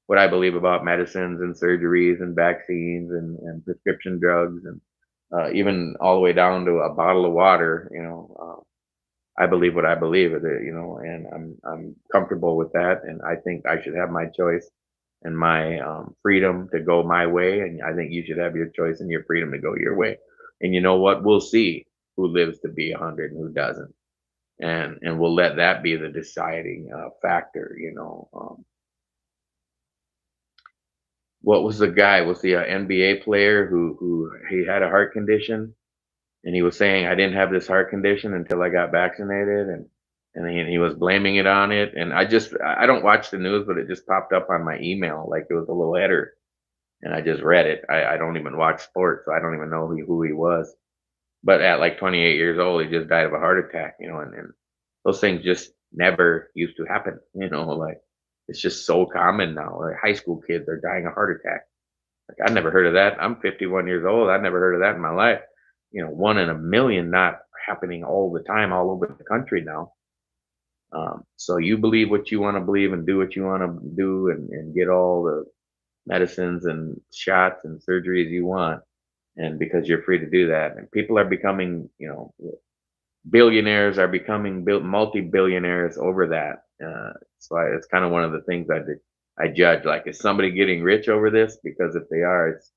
[SPEAKER 1] What I believe about medicines and surgeries and vaccines and prescription drugs and even all the way down to a bottle of water, I believe what I believe, and I'm comfortable with that. And I think I should have my choice and my freedom to go my way. And I think you should have your choice and your freedom to go your way. And you know what? We'll see who lives to be 100 and who doesn't, and we'll let that be the deciding factor. What was the guy? Was the NBA player who he had a heart condition, and he was saying, I didn't have this heart condition until I got vaccinated, and he was blaming it on it. And I don't watch the news, but it just popped up on my email like it was a little header, and I just read it. I don't even watch sports, so I don't even know who he was. But at like 28 years old, he just died of a heart attack. And those things just never used to happen. Like, it's just so common now. Like, high school kids are dying of heart attack. Like, I never heard of that. I'm 51 years old. I never heard of that in my life. One in a million, not happening all the time, all over the country now. So you believe what you want to believe and do what you want to do, and get all the medicines and shots and surgeries you want. And because you're free to do that, and people are becoming, billionaires are becoming multi-billionaires over that. So it's kind of one of the things I judge, like, is somebody getting rich over this? Because if they are, it's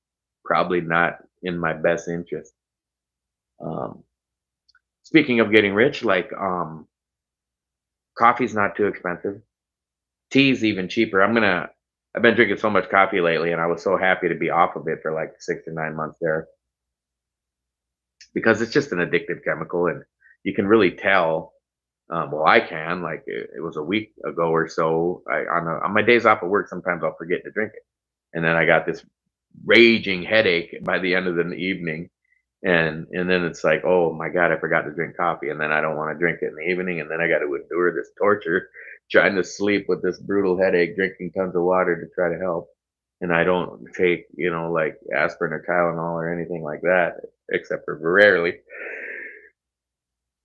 [SPEAKER 1] probably not in my best interest. Um, Speaking of getting rich, like, coffee's not too expensive. Tea's even cheaper. I've been drinking so much coffee lately, and I was so happy to be off of it for like 6 or 9 months there because it's just an addictive chemical, and you can really tell. Well, I can. Like it was a week ago or so. On my days off of work, sometimes I'll forget to drink it, and then I got this raging headache by the end of the evening, and then it's like, oh my god, I forgot to drink coffee, and then I don't want to drink it in the evening, and then I got to endure this torture, trying to sleep with this brutal headache, drinking tons of water to try to help. And I don't take, like aspirin or Tylenol or anything like that, except for rarely.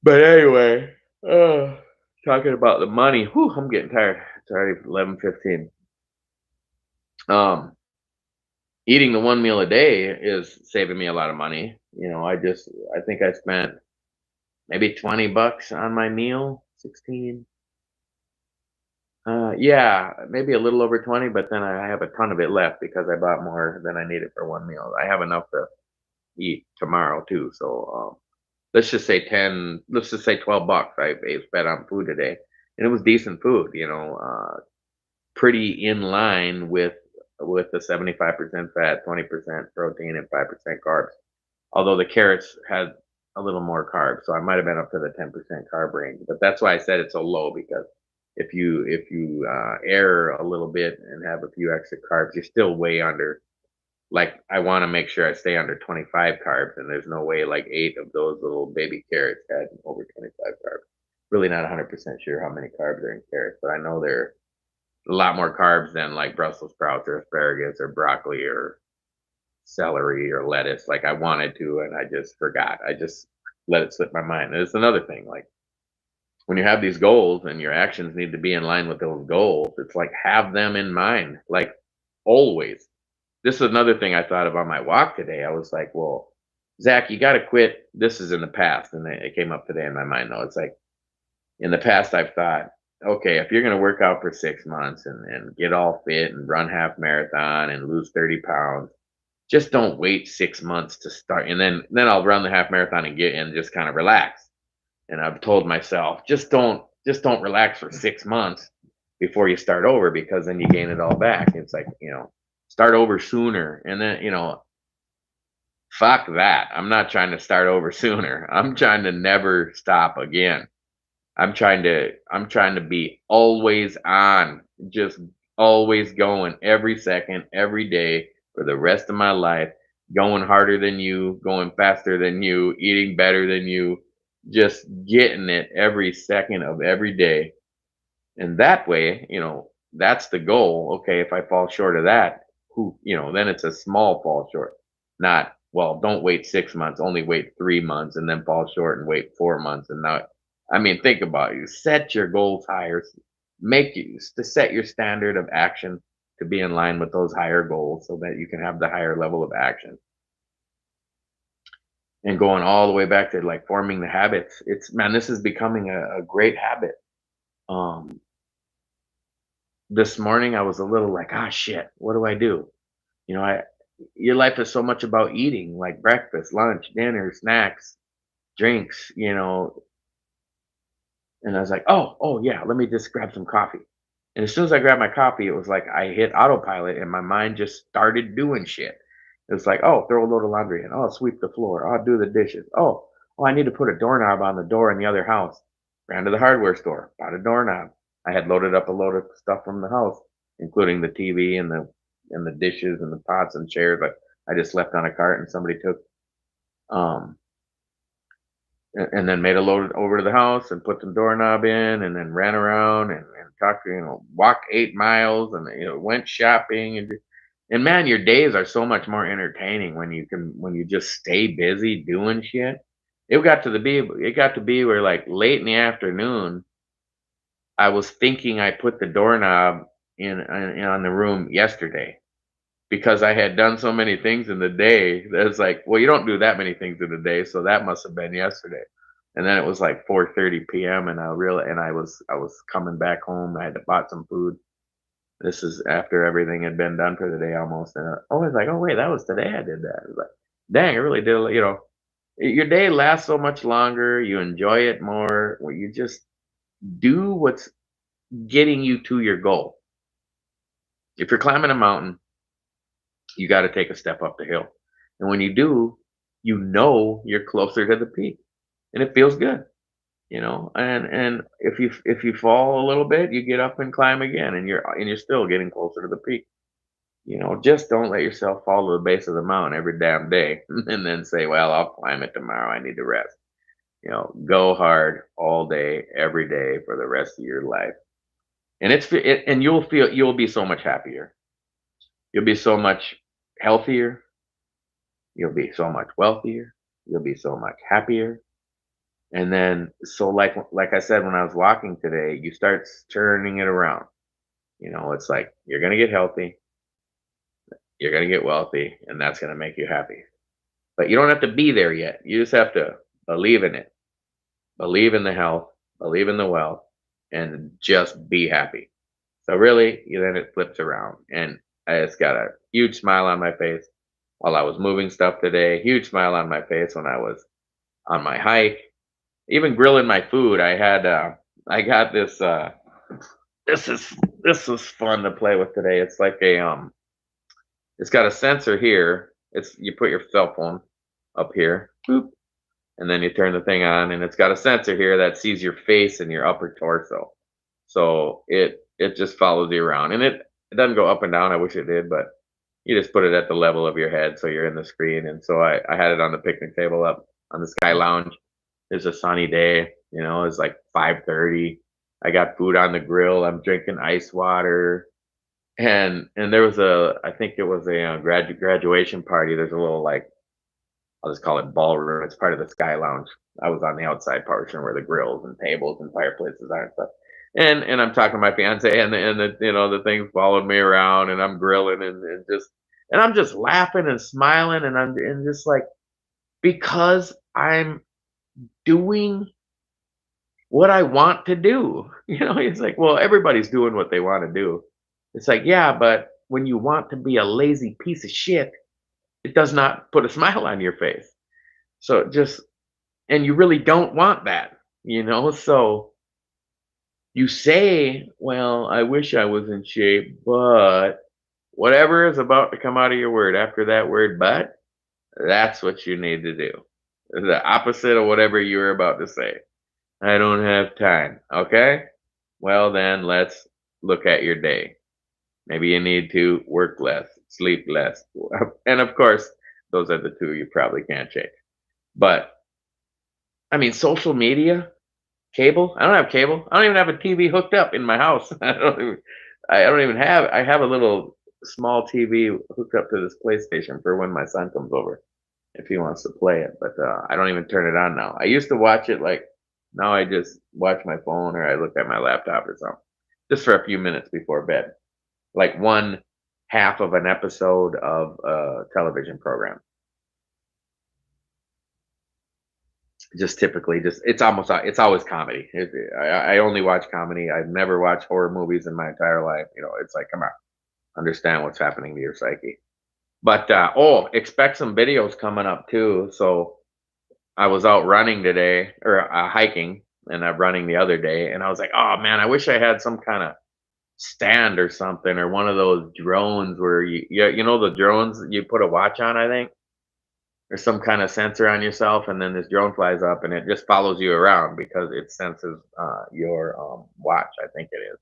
[SPEAKER 1] But anyway, talking about the money, whew, I'm getting tired. It's already 11:15. Um, Eating the one meal a day is saving me a lot of money. I think I spent maybe $20 on my meal, 16. Yeah, maybe a little over 20, but then I have a ton of it left because I bought more than I needed for one meal. I have enough to eat tomorrow too. So let's just say $12 I spent on food today. And it was decent food, pretty in line with the 75% fat, 20% protein, and 5% carbs. Although the carrots had a little more carbs, so I might have been up to the 10% carb range. But that's why I said it's so low, because if you err a little bit and have a few extra carbs, you're still way under. Like I want to make sure I stay under 25 carbs, and there's no way like 8 of those little baby carrots had over 25 carbs. Really not 100% sure how many carbs are in carrots, but I know they're a lot more carbs than like Brussels sprouts or asparagus or broccoli or celery or lettuce like I wanted to, and I just forgot. I just let it slip my mind. And it's another thing, like when you have these goals and your actions need to be in line with those goals, it's like have them in mind, like always. This is another thing I thought of on my walk today. I was like, well, Zach, you got to quit. This is in the past. And it came up today in my mind, though. It's like in the past, I've thought, okay, if you're going to work out for 6 months and get all fit and run half marathon and lose 30 pounds, just don't wait 6 months to start. And then I'll run the half marathon and get and just kind of relax. And I've told myself, just don't relax for 6 months before you start over, because then you gain it all back. It's like, start over sooner. And then, fuck that. I'm not trying to start over sooner. I'm trying to never stop again. I'm trying to be always on, just always going every second, every day for the rest of my life, going harder than you, going faster than you, eating better than you, just getting it every second of every day. And that way, that's the goal. Okay, if I fall short of that, then it's a small fall short. Not, well, don't wait 6 months, only wait 3 months and then fall short and wait 4 months. And now, I mean, think about it. Set your goals higher, make you to set your standard of action to be in line with those higher goals so that you can have the higher level of action. And going all the way back to like forming the habits, man, this is becoming a great habit. Um, this morning I was a little like, ah, shit, what do I do? You know, I Your life is so much about eating, like breakfast, lunch, dinner, snacks, drinks, and I was like, oh yeah, let me just grab some coffee. And as soon as I grabbed my coffee, it was like I hit autopilot and my mind just started doing shit. It was like, oh, throw a load of laundry in. Oh, sweep the floor. Oh, do the dishes. Oh, I need to put a doorknob on the door in the other house. Ran to the hardware store, bought a doorknob. I had loaded up a load of stuff from the house, including the TV and the dishes and the pots and chairs. Like I just left on a cart and somebody took. Um, and then made a load over to the house and put the doorknob in, and then ran around and talked, walked 8 miles, and went shopping, and man, your days are so much more entertaining when you just stay busy doing shit. It got to be where like late in the afternoon, I was thinking I put the doorknob in on the room yesterday, because I had done so many things in the day that it's like, well, you don't do that many things in a day, so that must have been yesterday. And then it was like 4:30 p.m. and I was coming back home. I had to bought some food. This is after everything had been done for the day almost, and always like, oh wait, that was today I did that. It's like, dang, I really did. Your day lasts so much longer. You enjoy it more. Well, you just do what's getting you to your goal. If you're climbing a mountain, you got to take a step up the hill, and when you do, you know you're closer to the peak, and it feels good. And if you fall a little bit, you get up and climb again, and you're still getting closer to the peak. Just don't let yourself fall to the base of the mountain every damn day and then say, well, I'll climb it tomorrow, I need to rest. Go hard all day every day for the rest of your life, and and you'll be so much happier, you'll be so much healthier, you'll be so much wealthier, you'll be so much happier. And then, so like I said, when I was walking today, you start turning it around. It's like you're gonna get healthy, you're gonna get wealthy, and that's gonna make you happy. But you don't have to be there yet. You just have to believe in it, believe in the health, believe in the wealth, and just be happy. So really, then it flips around, and I just got a huge smile on my face while I was moving stuff today. Huge smile on my face when I was on my hike, even grilling my food. I got this is this was fun to play with today. It's like it's got a sensor here. It's You put your cell phone up here, boop, and then you turn the thing on, and it's got a sensor here that sees your face and your upper torso. So it just follows you around, and it doesn't go up and down. I wish it did, but you just put it at the level of your head, so you're in the screen. And so I had it on the picnic table up on the sky lounge. It's a sunny day. It's like 5:30. I got food on the grill. I'm drinking ice water, and there was I think it was a graduation party. There's a little, like, I'll just call it ballroom. It's part of the Sky Lounge. I was on the outside portion where the grills and tables and fireplaces are and stuff. And I'm talking to my fiance, and the thing followed me around, and I'm grilling, and I'm just laughing and smiling, and just like, because I'm doing what I want to do. It's like, well, everybody's doing what they want to do. It's like, yeah, but when you want to be a lazy piece of shit, it does not put a smile on your face. So and you really don't want that. So you say, well, I wish I was in shape, but whatever is about to come out of your word after that word, but that's what you need to do. The opposite of whatever you were about to say. I don't have time. Okay. Well, then let's look at your day. Maybe you need to work less, sleep less. And of course, those are the two you probably can't change. But I mean, social media, cable. I don't have cable. I don't even have a TV hooked up in my house. I have a little small TV hooked up to this PlayStation for when my son comes over if he wants to play it. But I don't even turn it on now. I used to watch it, like, now I just watch my phone or I look at my laptop or something just for a few minutes before bed, like one half of an episode of a television program. Just typically, it's always comedy. I only watch comedy. I've never watched horror movies in my entire life. It's like, come on, understand what's happening to your psyche. But expect some videos coming up too. So I was out running today, or hiking, and I'm running the other day, and I was like, oh man, I wish I had some kind of stand or something, or one of those drones where the drones you put a watch on, I think, or some kind of sensor on yourself, and then this drone flies up and it just follows you around because it senses your watch, I think it is,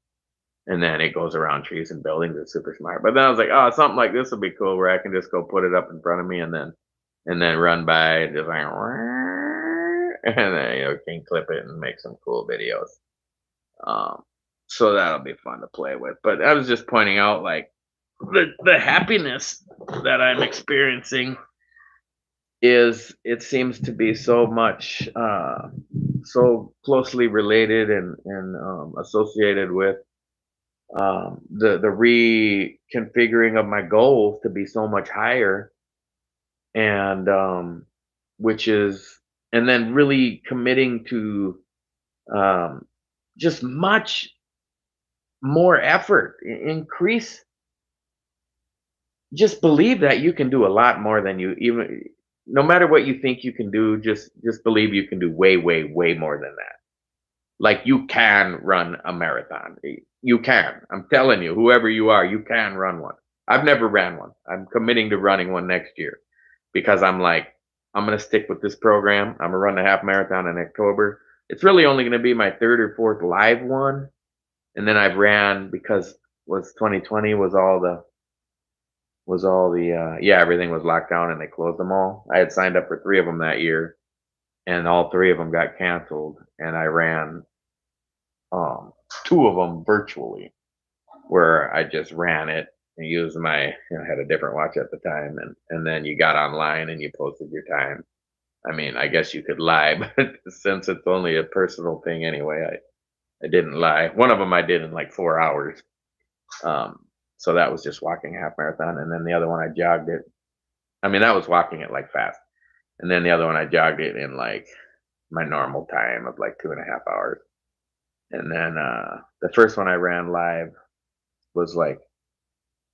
[SPEAKER 1] and then it goes around trees and buildings. It's super smart. But then I was like, oh, something like this would be cool where I can just go put it up in front of me, and then run by and just like, and then can clip it and make some cool videos. Um, so that'll be fun to play with. But I was just pointing out, like, the happiness that I'm experiencing it seems to be so much so closely related and associated with the reconfiguring of my goals to be so much higher, and which is and then really committing to um, just much more effort, increase, just believe that you can do a lot more than you even, no matter what you think you can do, just believe you can do way, way, way more than that. Like, you can run a marathon. You can. I'm telling you, whoever you are, you can run one. I've never ran one. I'm committing to running one next year because I'm like, I'm going to stick with this program. I'm going to run the half marathon in October. It's really only going to be my third or fourth live one. And then I've ran because was 2020 was all the yeah, everything was locked down and they closed them all. I had signed up for 3 of them that year and all 3 of them got canceled and I ran um 2 of them virtually where I just ran it and used I had a different watch at the time and then you got online and you posted your time. I mean, I guess you could lie, but since it's only a personal thing anyway, I didn't lie. One of them I did in like 4 hours. Um, so that was just walking a half marathon, and then the other one I jogged it. I mean, that was walking it like fast, and then the other one I jogged it in like my normal time of like 2.5 hours. And then the first one I ran live was like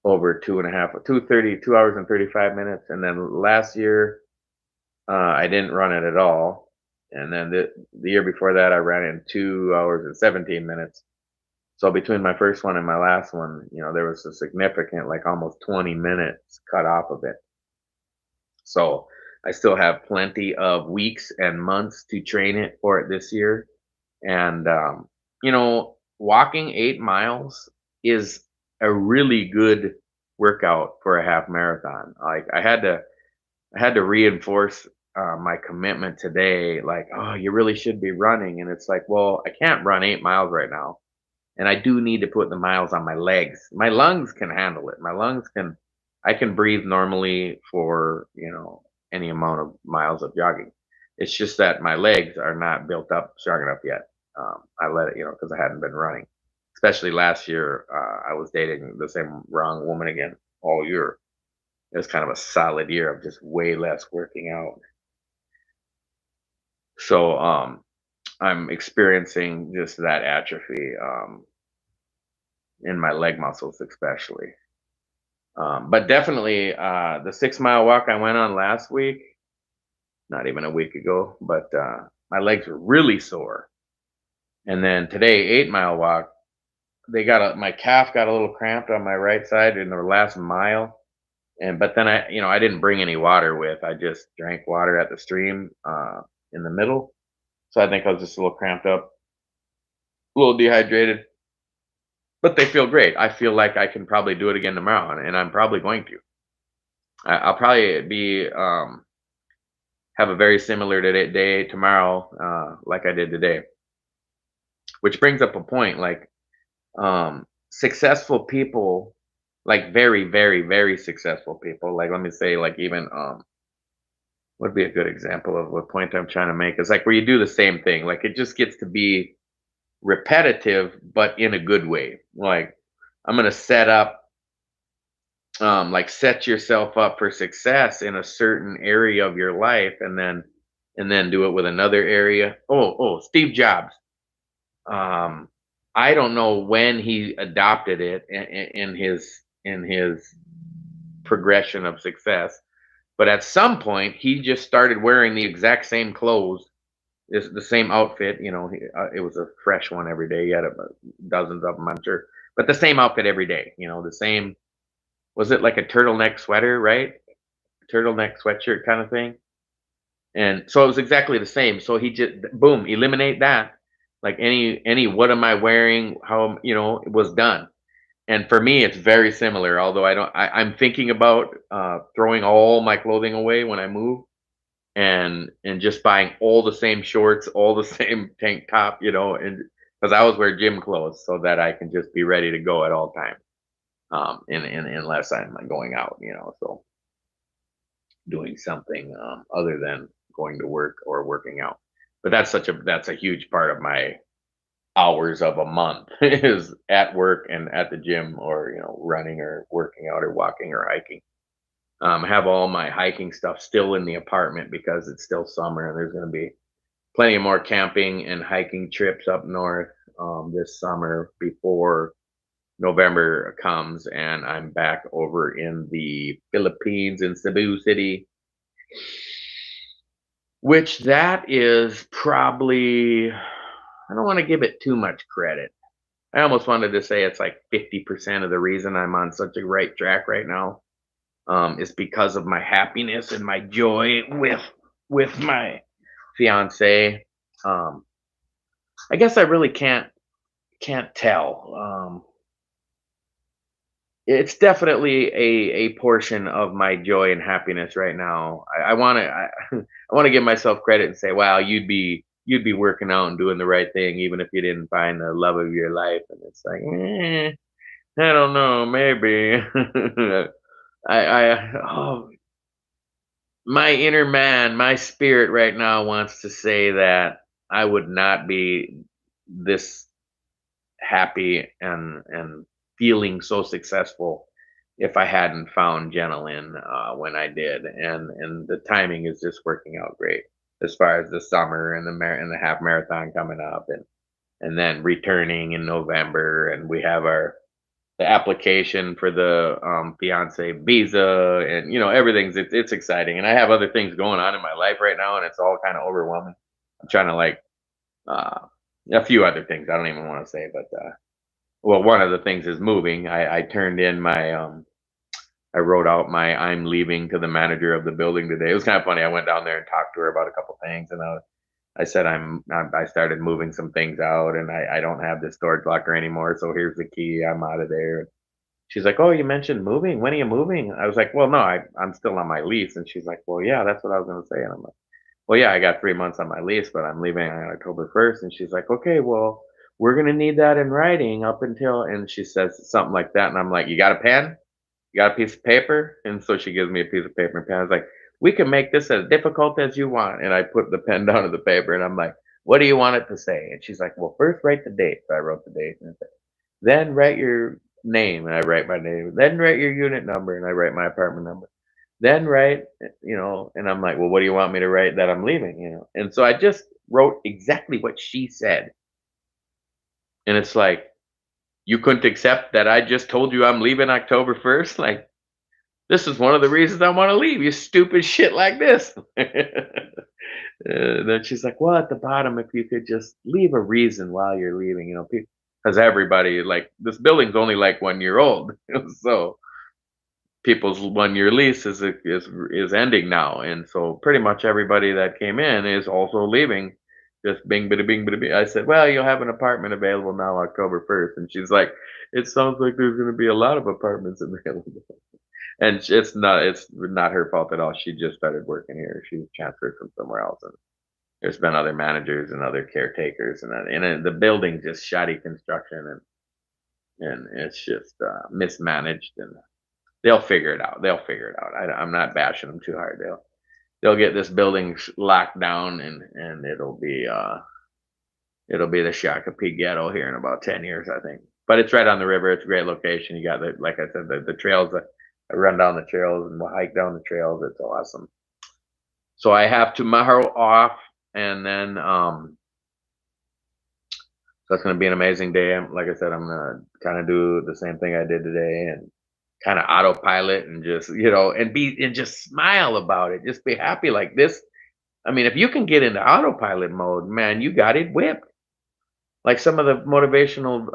[SPEAKER 1] over 2 hours and 35 minutes. And then last year I didn't run it at all. And then the year before that I ran it in 2 hours and 17 minutes. So between my first one and my last one, there was a significant, like almost 20 minutes cut off of it. So I still have plenty of weeks and months to train it for it this year. And, walking 8 miles is a really good workout for a half marathon. Like I had to reinforce my commitment today. Like, oh, you really should be running. And it's like, well, I can't run 8 miles right now and I do need to put the miles on my legs. My lungs can handle it. I can breathe normally for, any amount of miles of jogging. It's just that my legs are not built up strong enough yet. I let it, because I hadn't been running. Especially last year, I was dating the same wrong woman again all year. It was kind of a solid year of just way less working out. So I'm experiencing just that atrophy in my leg muscles, especially. But definitely, the 6 mile walk I went on last week, not even a week ago, but my legs were really sore. And then today, 8 mile walk, my calf got a little cramped on my right side in the last mile. But then I didn't bring any water with. I just drank water at the stream in the middle. So I think I was just a little cramped up, a little dehydrated, but they feel great. I feel like I can probably do it again tomorrow, and I'm probably going to. I'll probably be have a very similar day tomorrow, like I did today. Which brings up a point, like successful people, like very, very, very successful people. Like let me say, like even would be a good example of what point I'm trying to make is like where you do the same thing. Like it just gets to be repetitive, but in a good way. Like I'm gonna set yourself up for success in a certain area of your life and then do it with another area. Oh, Steve Jobs. Um, I don't know when he adopted it in his progression of success, but at some point he just started wearing the exact same clothes, the same outfit. It was a fresh one every day. He had dozens of them, I'm sure, but the same outfit every day. The same. Was it like a turtleneck sweater, right? Turtleneck sweatshirt kind of thing. And so it was exactly the same. So he just boom, eliminate that. Like any what am I wearing? How it was done. And for me, it's very similar. Although I'm thinking about throwing all my clothing away when I move, and just buying all the same shorts, all the same tank top, and because I always wear gym clothes so that I can just be ready to go at all times. Unless I'm like going out, so doing something other than going to work or working out. But that's a huge part of my hours of a month is at work and at the gym or running or working out or walking or hiking. I have all my hiking stuff still in the apartment because it's still summer and there's going to be plenty of more camping and hiking trips up north this summer before. November comes and I'm back over in the Philippines in Cebu City, which that is probably, I don't want to give it too much credit. I almost wanted to say it's like 50% of the reason I'm on such a right track right now, is because of my happiness and my joy with my fiance. Um, I guess I really can't tell. It's definitely a portion of my joy and happiness right now. I want to I want to give myself credit and say, wow, you'd be working out and doing the right thing even if you didn't find the love of your life. And it's like, I don't know, maybe. Oh, my inner man, my spirit right now wants to say that I would not be this happy and feeling so successful if I hadn't found Genelin when I did, and the timing is just working out great as far as the summer and and the half marathon coming up, and then returning in November, and we have our the application for the fiance visa, and everything's it's exciting, and I have other things going on in my life right now, and it's all kind of overwhelming. I'm trying to like uh, a few other things I don't even want to say, but well, one of the things is moving. I turned in my I wrote out my I'm leaving to the manager of the building today. It was kind of funny. I went down there and talked to her about a couple things, and I said I started moving some things out, and I don't have this storage locker anymore. So here's the key. I'm out of there. She's like, "Oh, you mentioned moving. When are you moving?" I was like, "Well, no, I'm still on my lease." And she's like, "Well, yeah, that's what I was going to say." And I'm like, "Well, yeah, I got 3 months on my lease, but I'm leaving on October 1st." And she's like, "Okay, well, we're going to need that in writing up until," and she says something like that. And I'm like, "You got a pen? You got a piece of paper?" And so she gives me a piece of paper and pen. I was like, "We can make this as difficult as you want." And I put the pen down to the paper and I'm like, "What do you want it to say?" And she's like, "Well, first write the date." So I wrote the date, and then write your name, and I write my name. Then write your unit number, and I write my apartment number. Then write, and I'm like, well, what do you want me to write that I'm leaving? And so I just wrote exactly what she said. And it's like, you couldn't accept that I just told you I'm leaving October 1st? Like, this is one of the reasons I want to leave. You stupid shit like this. Then she's like, well, at the bottom, if you could just leave a reason while you're leaving, because everybody, like, this building's only like 1 year old. So people's 1 year lease is ending now, and so pretty much everybody that came in is also leaving. Just bing, bada, bing, bada, bing. I said, "Well, you'll have an apartment available now, October 1st," and she's like, "It sounds like there's going to be a lot of apartments available." And it's not her fault at all. She just started working here. She was transferred from somewhere else, and there's been other managers and other caretakers, and the building's just shoddy construction, and it's just mismanaged, and they'll figure it out. They'll figure it out. I'm not bashing them too hard. They'll get this building locked down, and it'll be the Shakopee ghetto here in about 10 years, I think. But it's right on the river. It's a great location. You got like I said, the trails. I run down the trails and we'll hike down the trails. It's awesome. So I have tomorrow off, and then so it's going to be an amazing day. Like I said, I'm gonna kind of do the same thing I did today, and kind of autopilot, and just and just smile about it. Just be happy like this. I mean, if you can get into autopilot mode, man, you got it whipped. Like some of the motivational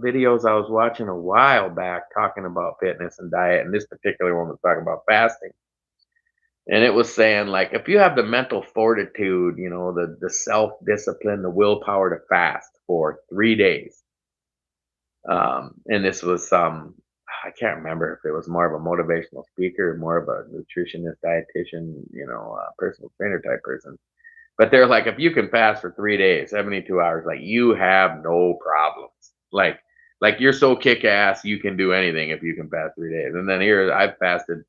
[SPEAKER 1] videos I was watching a while back talking about fitness and diet, and this particular one was talking about fasting. And it was saying, like, if you have the mental fortitude, the self discipline, the willpower to fast for 3 days, and this was I can't remember if it was more of a motivational speaker or more of a nutritionist, dietitian, personal trainer type person. But they're like, if you can fast for 3 days, 72 hours, like, you have no problems. Like you're so kick ass, you can do anything if you can fast 3 days. And then here I've fasted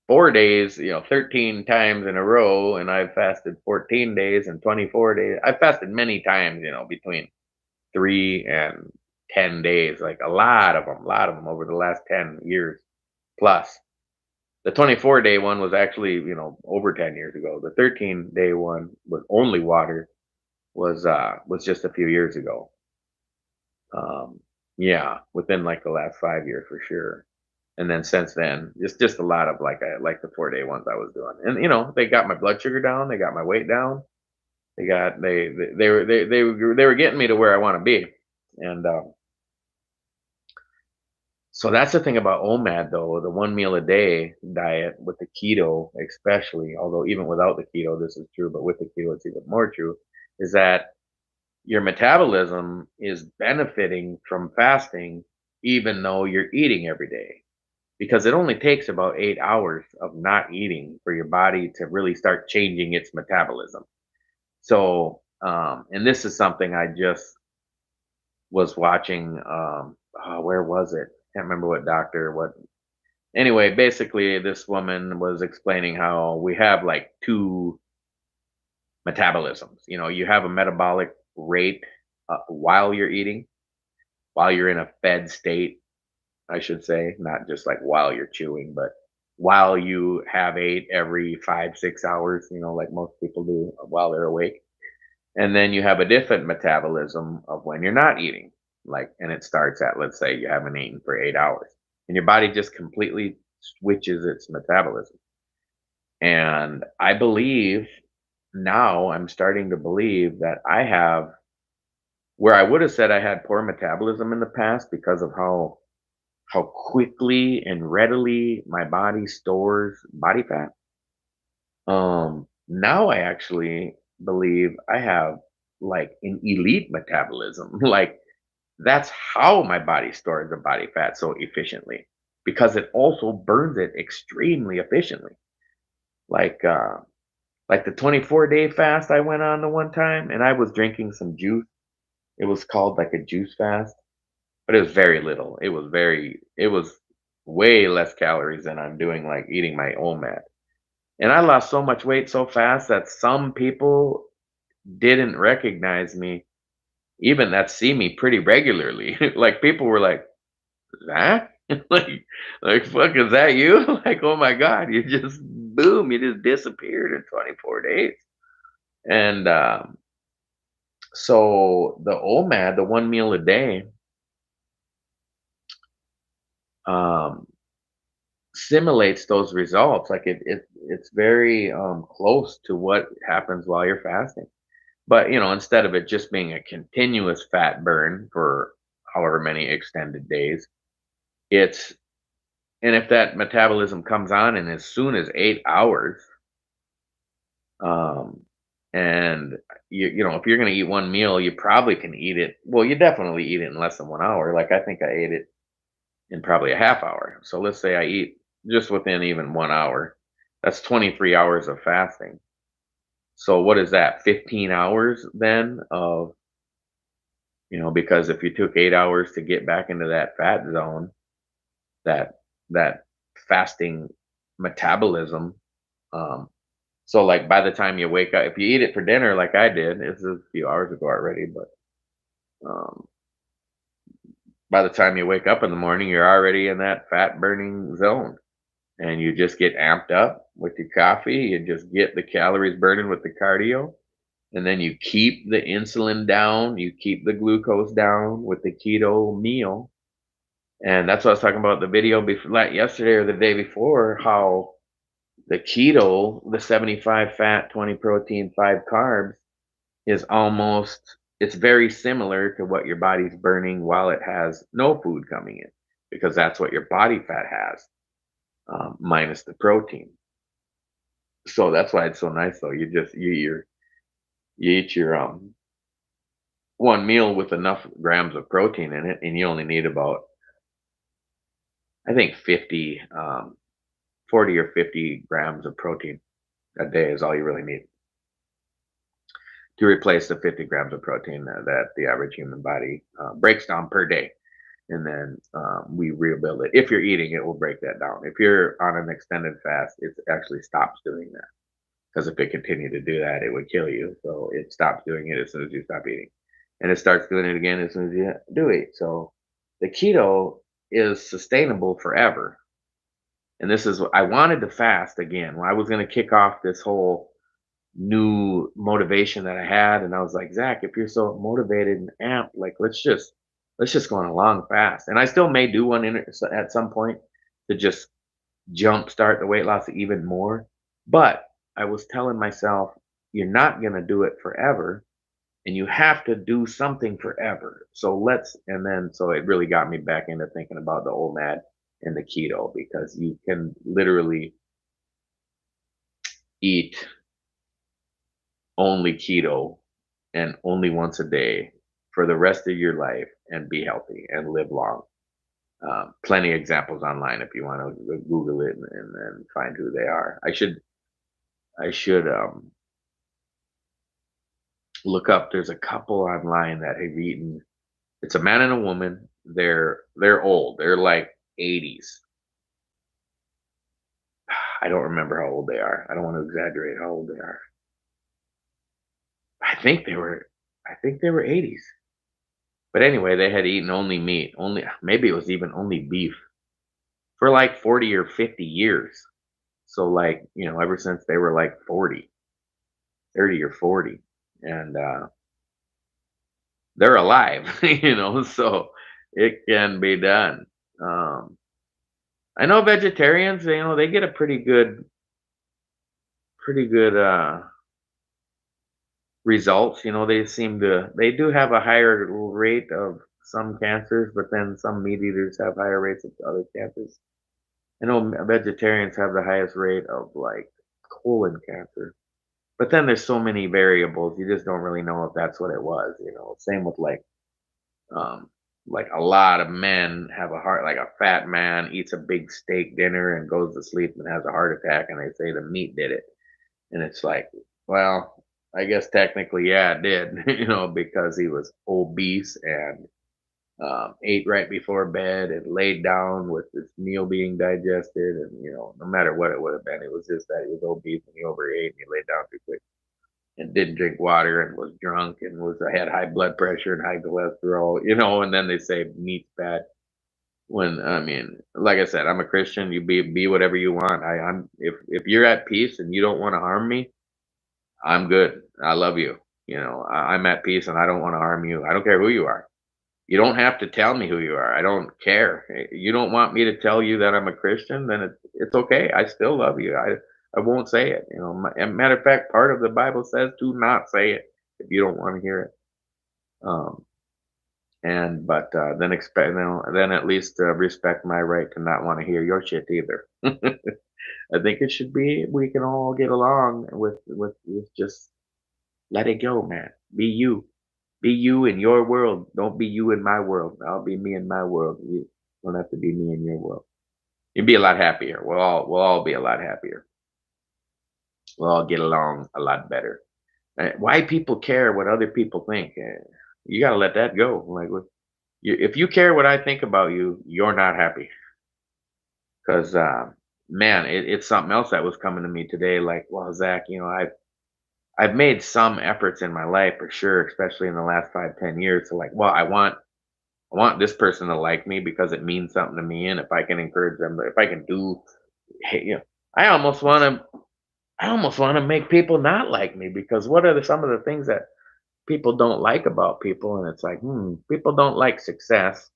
[SPEAKER 1] 4 days, 13 times in a row, and I've fasted 14 days and 24 days. I've fasted many times, between 3 and 10 days, like a lot of them over the last 10 years plus. The 24-day one was actually, over 10 years ago. The 13-day one with only water was just a few years ago. Um, Yeah, within like the last 5 years for sure. And then since then, it's just a lot of like the 4 day ones I was doing. And they got my blood sugar down, they got my weight down, they were getting me to where I want to be. And so that's the thing about OMAD though, the one meal a day diet with the keto, especially, although even without the keto, this is true, but with the keto, it's even more true, is that your metabolism is benefiting from fasting, even though you're eating every day. Because it only takes about 8 hours of not eating for your body to really start changing its metabolism. So, and this is something I just was watching. Where was it? Can't remember what doctor, what. Anyway, basically, this woman was explaining how we have like two metabolisms. You have a metabolic rate while you're eating, while you're in a fed state, I should say, not just like while you're chewing, but while you have ate every 5, 6 hours, like most people do while they're awake. And then you have a different metabolism of when you're not eating. And it starts at, let's say you haven't eaten for 8 hours. And your body just completely switches its metabolism. And I believe now I'm starting to believe that I have where I would have said I had poor metabolism in the past because of how quickly and readily my body stores body fat. Now I actually believe I have like an elite metabolism. Like that's how my body stores the body fat so efficiently because it also burns it extremely efficiently. Like uh like the 24-day fast I went on the one time and I was drinking some juice. It was called like a juice fast, but it was very little. It was way less calories than I'm doing like eating my OMAD. And I lost so much weight so fast that some people didn't recognize me, even that see me pretty regularly. Like people were like, "That? like fuck is that you?" Like, "Oh my god, you just boom, you just disappeared in 24 days." And so the OMAD, the one meal a day, um simulates those results. Like it's very close to what happens while you're fasting. But instead of it just being a continuous fat burn for however many extended days, it's and if that metabolism comes on in as soon as 8 hours, um, and if you're gonna eat one meal, you probably can eat it. Well, you definitely eat it in less than 1 hour. Like I think I ate it in probably a half hour. So let's say I eat just within even 1 hour. That's 23 hours of fasting. So what is that? 15 hours then of, because if you took 8 hours to get back into that fat zone, that that fasting metabolism, um, so like by the time you wake up, if you eat it for dinner like I did, this is a few hours ago already, but um, by the time you wake up in the morning, you're already in that fat burning zone. And you just get amped up with your coffee. You just get the calories burning with the cardio, and then you keep the insulin down. You keep the glucose down with the keto meal, and that's what I was talking about in the video before, like yesterday or the day before. How the keto, the 75 fat, 20 protein, 5 carbs, is almost it's very similar to what your body's burning while it has no food coming in, because that's what your body fat has, minus the protein. So that's why it's so nice though. You eat your one meal with enough grams of protein in it, and you only need about, I think, 40 or 50 grams of protein a day is all you really need to replace the 50 grams of protein that the average human body breaks down per day. And then we rebuild it. If you're eating, it will break that down. If you're on an extended fast, it actually stops doing that, because if it continued to do that, it would kill you. So it stops doing it as soon as you stop eating, and it starts doing it again as soon as you do eat. So the keto is sustainable forever. And this is what I wanted to fast again. When I was going to kick off this whole new motivation that I had, and I was like, Zach, if you're so motivated and amped, like let's just let's just go on a long fast. And I still may do one at some point to just jumpstart the weight loss even more. But I was telling myself, you're not going to do it forever and you have to do something forever. So so it really got me back into thinking about the OMAD and the keto because you can literally eat only keto and only once a day for the rest of your life and be healthy and live long. Plenty of examples online if you want to Google it and then find who they are. I should look up. There's a couple online that have eaten. It's a man and a woman. They're old. They're like 80s. I don't remember how old they are. I don't want to exaggerate how old they are. I think they were. I think they were 80s. But anyway, they had eaten only meat. Only maybe it was even only beef for like 40 or 50 years. So like ever since they were like 40, 30 or 40, and they're alive. So it can be done. Um, I know vegetarians. They get a pretty good results. They do have a higher rate of some cancers, but then some meat eaters have higher rates of other cancers. I know vegetarians have the highest rate of like colon cancer, but then there's so many variables. You just don't really know if that's what it was. Same with um, like a lot of men have a heart, like a fat man eats a big steak dinner and goes to sleep and has a heart attack, and they say the meat did it. And it's like, well, I guess technically, yeah, it did, because he was obese and ate right before bed and laid down with his meal being digested. And, no matter what it would have been, it was just that he was obese and he overate and he laid down too quick and didn't drink water and was drunk and had high blood pressure and high cholesterol, and then they say meat's bad. When I mean, like I said, I'm a Christian. You be whatever you want. I'm if you're at peace and you don't want to harm me, I'm good. I love you. I'm at peace and I don't want to harm you. I don't care who you are. You don't have to tell me who you are. I don't care. You don't want me to tell you that I'm a Christian, then it's okay. I still love you. I won't say it. Matter of fact, part of the Bible says to not say it if you don't want to hear it. Um, and but then expect then at least respect my right to not want to hear your shit either. I think it should be we can all get along with just let it go, man. Be you. Be you in your world. Don't be you in my world. I'll be me in my world. You don't have to be me in your world. You'd be a lot happier. We'll all be a lot happier. We'll all get along a lot better. Why people care what other people think? You gotta let that go. Like, if you care what I think about you, you're not happy. Because man, it's something else that was coming to me today. Like, well, Zach, I've made some efforts in my life for sure, especially in the last 5, 10 years. So like, well, I want this person to like me because it means something to me, and if I can encourage them, if I can do, hey, I almost want to make people not like me because what are some of the things that people don't like about people? And it's like, people don't like success.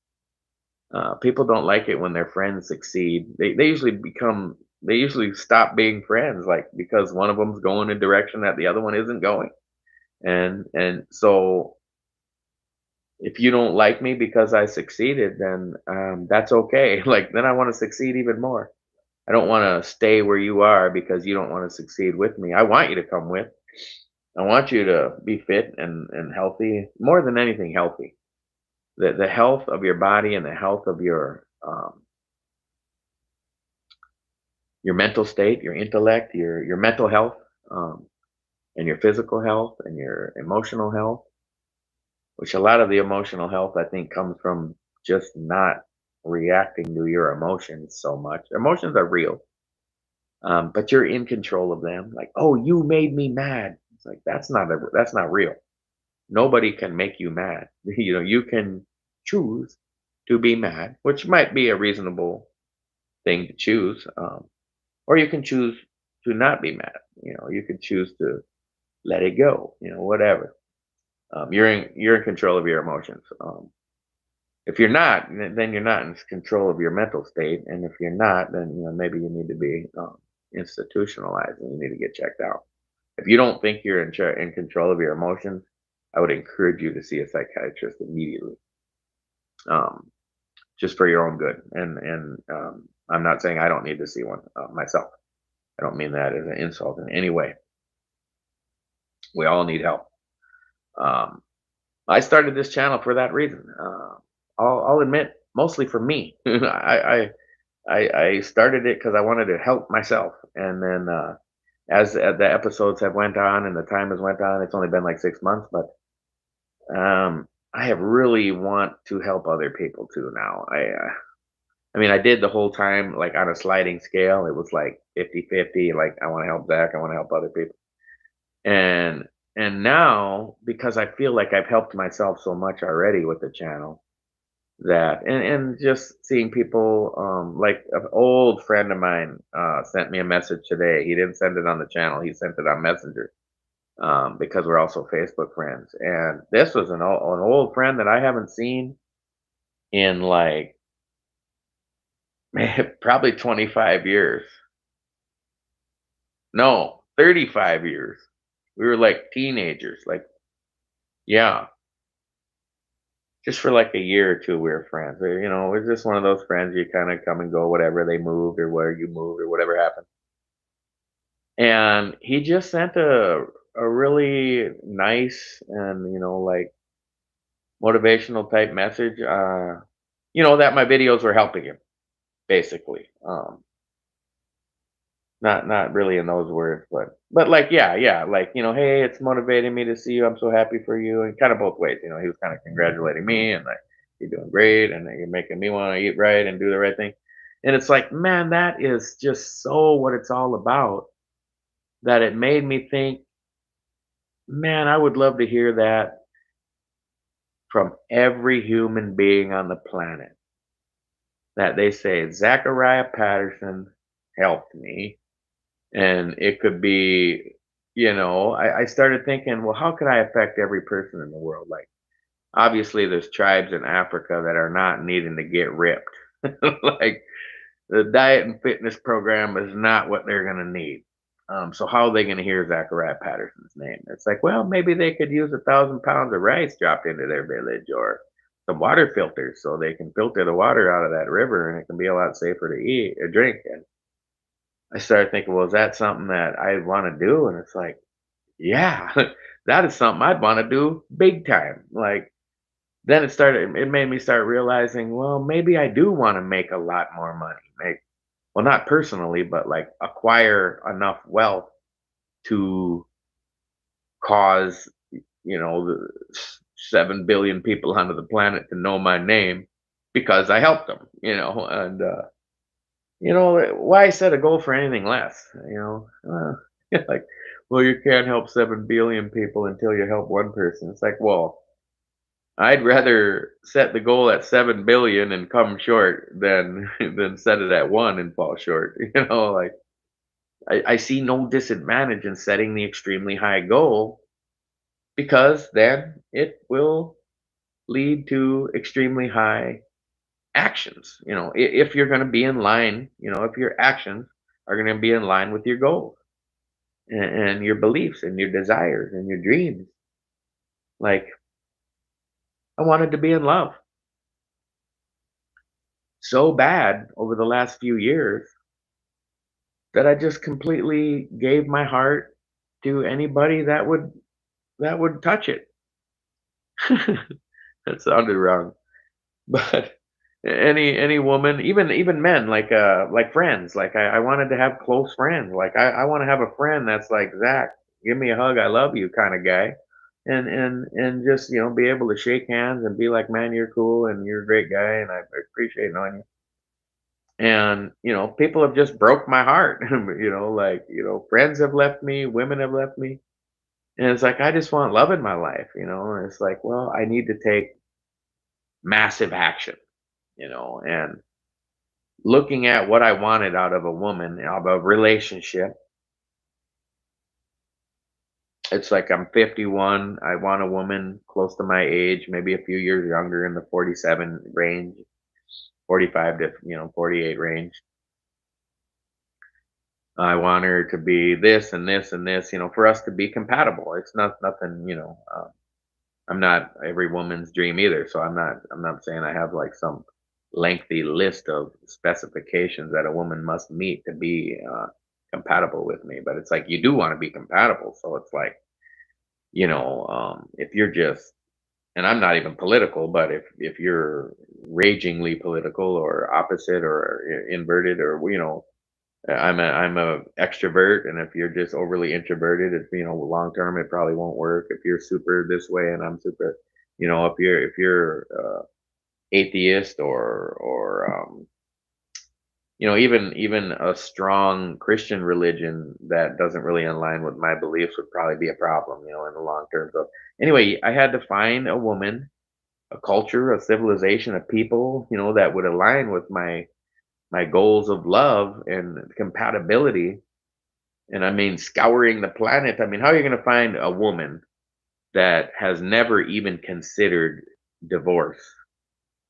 [SPEAKER 1] People don't like it when their friends succeed. They usually stop being friends, like because one of them's going a direction that the other one isn't going, and so if you don't like me because I succeeded, then that's okay. Like then I want to succeed even more. I don't want to stay where you are because you don't want to succeed with me. I want you to come with. I want you to be fit and healthy. More than anything, healthy. The health of your body and the health of your mental state, your intellect, your mental health, um, and your physical health and your emotional health. Which a lot of the emotional health I think comes from just not reacting to your emotions so much. Emotions are real, but you're in control of them. Like, oh, you made me mad. It's like that's not real. Nobody can make you mad. You can choose to be mad, which might be a reasonable thing to choose, or you can choose to not be mad. You can choose to let it go. Whatever. You're in control of your emotions. If you're not, then you're not in control of your mental state, and if you're not, then maybe you need to be institutionalized and you need to get checked out. If you don't think you're in control of your emotions, I would encourage you to see a psychiatrist immediately, um, just for your own good. And I'm not saying I don't need to see one myself. I don't mean that as an insult in any way. We all need help. Um, I started this channel for that reason. I'll admit, mostly for me. I started it because I wanted to help myself, and then as the episodes have went on and the time has went on, it's only been like 6 months, but I have really want to help other people too now. I mean, I did the whole time like on a sliding scale. It was like 50-50. Like I want to help Zach, I want to help other people, and and now because I feel like I've helped myself so much already with the channel, that and just seeing people, like an old friend of mine sent me a message today. He didn't send it on the channel, he sent it on Messenger, because we're also Facebook friends. And this was an old friend that I haven't seen in like probably 25 years. No, 35 years. We were like teenagers, like, yeah, just for like a year or two we were friends. We're just one of those friends you kind of come and go, whatever they moved or where you moved or whatever happened. And he just sent a really nice and like motivational type message, that my videos were helping him, basically. Not really in those words, but like, yeah, like, hey, it's motivating me to see you, I'm so happy for you, and kind of both ways. He was kind of congratulating me and like, you're doing great and you're making me want to eat right and do the right thing. And it's like, man, that is just so what it's all about, that it made me think, man, I would love to hear that from every human being on the planet, that they say Zachariah Patterson helped me. And it could be, I started thinking, well, how could I affect every person in the world? Like, obviously, there's tribes in Africa that are not needing to get ripped. Like, the diet and fitness program is not what they're going to need. So how are they going to hear Zachariah Patterson's name? It's like, well, maybe they could use 1,000 pounds of rice dropped into their village, or some water filters so they can filter the water out of that river, and it can be a lot safer to eat or drink. And I started thinking, well, is that something that I want to do? And it's like, yeah, that is something I'd want to do big time. Like, then it made me start realizing, well, maybe I do want to make a lot more money. Well, not personally, but like acquire enough wealth to cause, the 7 billion people on the planet to know my name because I helped them, and, why set a goal for anything less, like, well, you can't help 7 billion people until you help one person. It's like, well, I'd rather set the goal at 7 billion and come short than than set it at one and fall short. Like, I see no disadvantage in setting the extremely high goal, because then it will lead to extremely high actions. If you're going to be in line, if your actions are going to be in line with your goals, and your beliefs and your desires and your dreams. Like, I wanted to be in love so bad over the last few years that I just completely gave my heart to anybody that would touch it. That sounded wrong. But any woman, even men, like friends, like I wanted to have close friends. Like, I want to have a friend that's like, Zach, give me a hug, I love you kind of guy. And just, be able to shake hands and be like, man, you're cool and you're a great guy and I appreciate knowing you. And people have just broke my heart. Like, friends have left me, women have left me. And it's like, I just want love in my life. And it's like, well, I need to take massive action, and looking at what I wanted out of a woman, of a relationship, It's like I'm 51. I want a woman close to my age, maybe a few years younger in the 47 range, 45 to 48 range. I want her to be this and this and this, for us to be compatible. It's not nothing, I'm not every woman's dream either. So I'm not saying I have like some lengthy list of specifications that a woman must meet to be compatible with me. But it's like you do want to be compatible. So it's like, if you're just, and I'm not even political, but if you're ragingly political or opposite or inverted, or I'm a extrovert, and if you're just overly introverted, it's long term it probably won't work. If you're super this way and I'm super, if you're atheist, or even a strong Christian religion that doesn't really align with my beliefs would probably be a problem, in the long term. So anyway, I had to find a woman, a culture, a civilization, a people, that would align with my goals of love and compatibility. And I mean, scouring the planet. I mean, how are you going to find a woman that has never even considered divorce,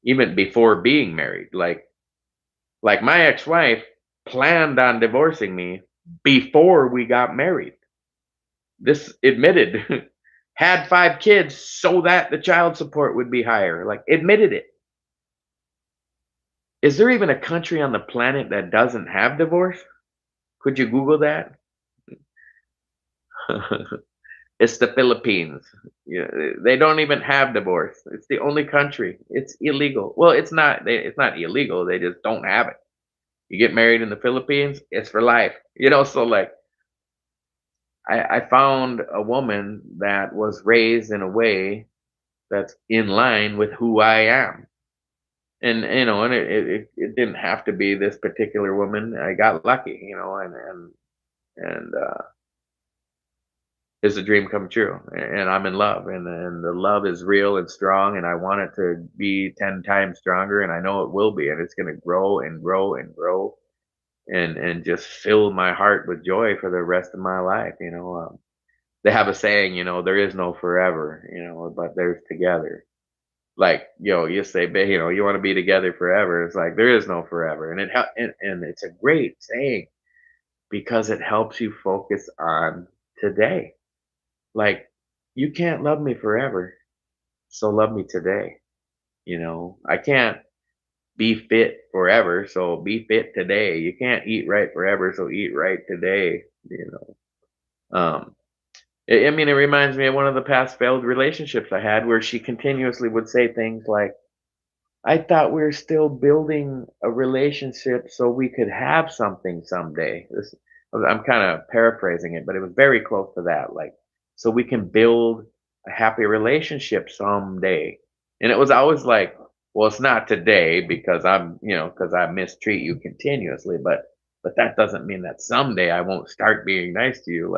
[SPEAKER 1] even before being married? Like my ex-wife planned on divorcing me before we got married. This admitted had 5 kids so that the child support would be higher. Like admitted it. Is there even a country on the planet that doesn't have divorce? Could you Google that? It's the Philippines. Yeah, they don't even have divorce. It's the only country. It's illegal. Well, it's not. It's not illegal. They just don't have it. You get married in the Philippines, it's for life. So like I found a woman that was raised in a way that's in line with who I am. And it didn't have to be this particular woman. I got lucky, and is a dream come true, and I'm in love, and the love is real and strong, and I want it to be 10 times stronger, and I know it will be, and it's going to grow and grow and grow, and just fill my heart with joy for the rest of my life. They have a saying, there is no forever, but there's together. Like, you say, you want to be together forever. It's like there is no forever, and it's a great saying because it helps you focus on today. Like, you can't love me forever, so love me today. I can't be fit forever, so be fit today. You can't eat right forever, so eat right today. I mean, it reminds me of one of the past failed relationships I had where she continuously would say things like, I thought we were still building a relationship so we could have something someday. I'm kind of paraphrasing it, but it was very close to that. Like, so we can build a happy relationship someday. And it was always like, well, it's not today because because I mistreat you continuously, but that doesn't mean that someday I won't start being nice to you.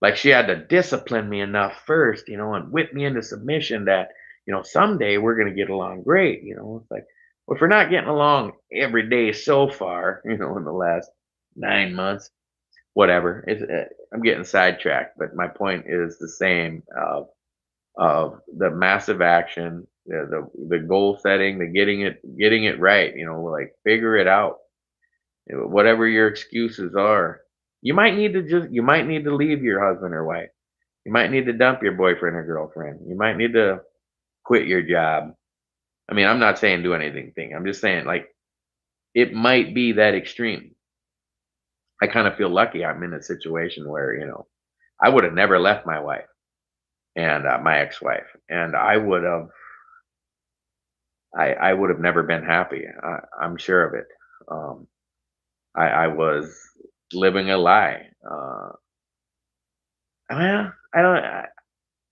[SPEAKER 1] Like she had to discipline me enough first, and whip me into submission that, someday we're going to get along great. It's like, well, if we're not getting along every day so far, in the last 9 months, whatever. I'm getting sidetracked, but my point is the same of the massive action, the goal setting, the getting it right. Like figure it out. Whatever your excuses are, you might need to leave your husband or wife. You might need to dump your boyfriend or girlfriend. You might need to quit your job. I mean, I'm not saying do anything. I'm just saying like it might be that extreme. I kind of feel lucky I'm in a situation where, I would have never left my wife and my ex-wife, and I would have never been happy. I'm sure of it. Um, I was living a lie. I don't.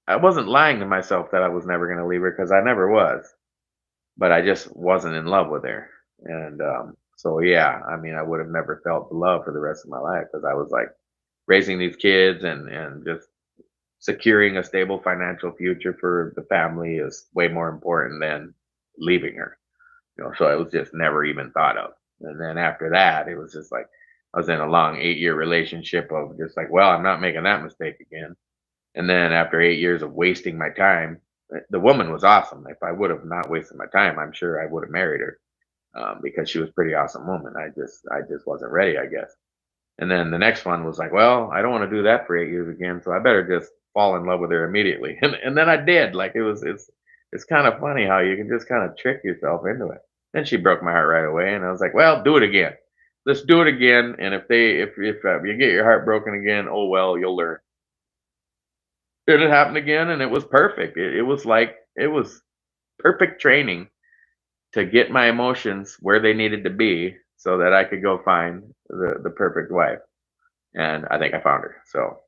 [SPEAKER 1] I wasn't lying to myself that I was never going to leave her because I never was, but I just wasn't in love with her. And so, yeah, I mean, I would have never felt the love for the rest of my life because I was like raising these kids and just securing a stable financial future for the family is way more important than leaving her. So it was just never even thought of. And then after that, it was just like I was in a long 8-year relationship of just like, well, I'm not making that mistake again. And then after 8 years of wasting my time, the woman was awesome. If I would have not wasted my time, I'm sure I would have married her, because she was a pretty awesome woman. I just wasn't ready, I guess. And then the next one was like, well, I don't want to do that for 8 years again, so I better just fall in love with her immediately. And then I did. Like it's kind of funny how you can just kind of trick yourself into it. Then she broke my heart right away, and I was like, well, do it again. Let's do it again. And if you get your heart broken again, oh well, you'll learn. Did it happen again? And it was perfect. It was like it was perfect training to get my emotions where they needed to be so that I could go find the perfect wife. And I think I found her. So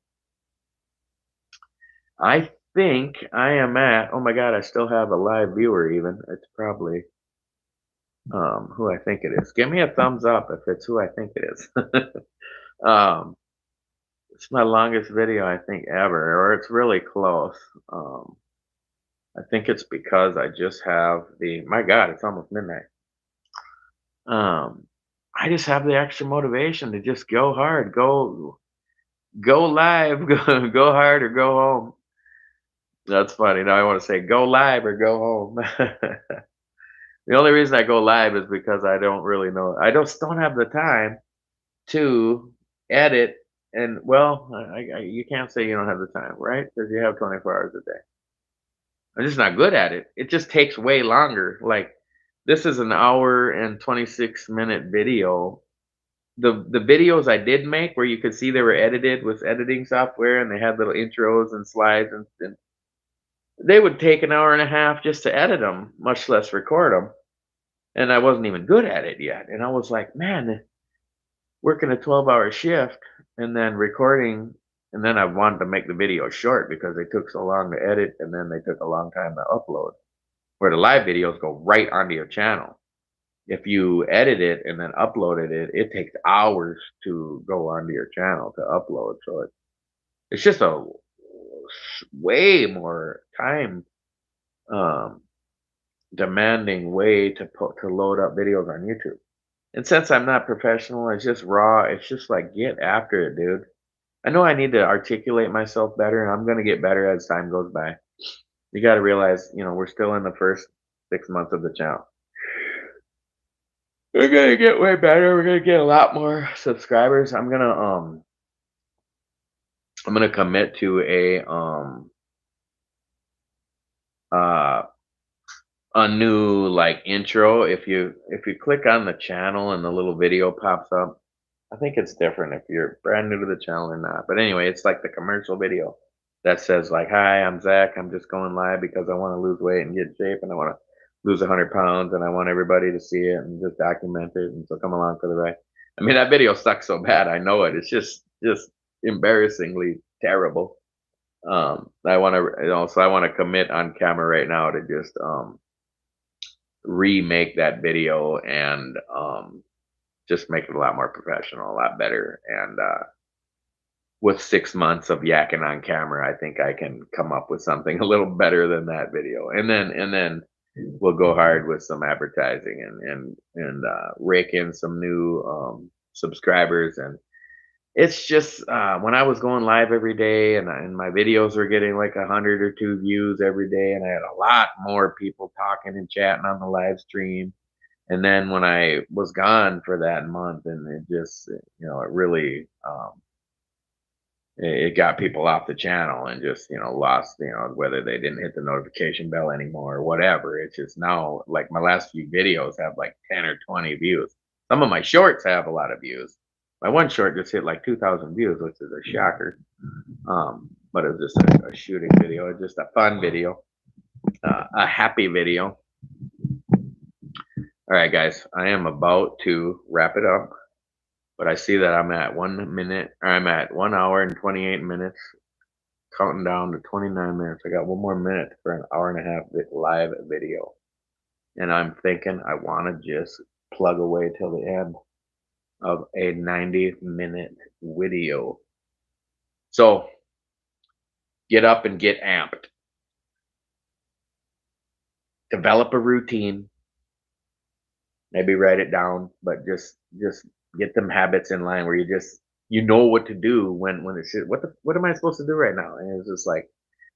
[SPEAKER 1] I think I am at. Oh my God, I still have a live viewer. Even it's probably who I think it is. Give me a thumbs up if it's who I think it is. um, it's my longest video I think ever, or it's really close. Um, I think it's because I just have the. My God, it's almost midnight. Um, I just have the extra motivation to just go hard, go live, go hard or go home. That's funny. Now I want to say go live or go home. The only reason I go live is because I don't really know. I just don't have the time to edit. And well, you can't say you don't have the time, right? Because you have 24 hours a day. I'm just not good at it. It just takes way longer. Like this is an hour and 26-minute video. The videos I did make where you could see they were edited with editing software and they had little intros and slides and they would take an hour and a half just to edit them, much less record them. And I wasn't even good at it yet. And I was like, man, working a 12-hour shift and then recording. And then I wanted to make the video short because they took so long to edit and then they took a long time to upload. Where the live videos go right onto your channel. If you edit it and then uploaded it, it takes hours to go onto your channel to upload. So it's just a way more time um, demanding way to load up videos on YouTube. And since I'm not professional, it's just raw. It's just like get after it, dude. I know I need to articulate myself better, and I'm gonna get better as time goes by. You got to realize, we're still in the first 6 months of the channel. We're gonna get way better. We're gonna get a lot more subscribers. I'm gonna commit to uh a new like intro. If you click on the channel and the little video pops up, I think it's different if you're brand new to the channel or not. But anyway, it's like the commercial video that says like, "Hi, I'm Zach. I'm just going live because I want to lose weight and get in shape, and I want to lose 100 pounds, and I want everybody to see it and just document it. And so come along for the ride." I mean, that video sucks so bad. I know it. It's just embarrassingly terrible. I want to, so I want to commit on camera right now to just remake that video and just make it a lot more professional, a lot better. And with 6 months of yakking on camera, I think I can come up with something a little better than that video. And then we'll go hard with some advertising and rake in some new subscribers. And it's just when I was going live every day and my videos were getting like 100 or 2 views every day, and I had a lot more people talking and chatting on the live stream. And then when I was gone for that month, and it just, it really, it got people off the channel and just, lost, whether they didn't hit the notification bell anymore or whatever. It's just now, like my last few videos have like 10 or 20 views. Some of my shorts have a lot of views. My one short just hit like 2,000 views, which is a shocker. But it was just a shooting video, just a fun video, a happy video. All right, guys, I am about to wrap it up, but I see that I'm at 1 minute, or I'm at 1 hour and 28 minutes, counting down to 29 minutes. I got one more minute for an hour and a half live video. And I'm thinking I want to just plug away till the end of a 90-minute video. So get up and get amped. Develop a routine. Maybe write it down, but just get them habits in line where you just you know what to do when it's what am I supposed to do right now? And it's just like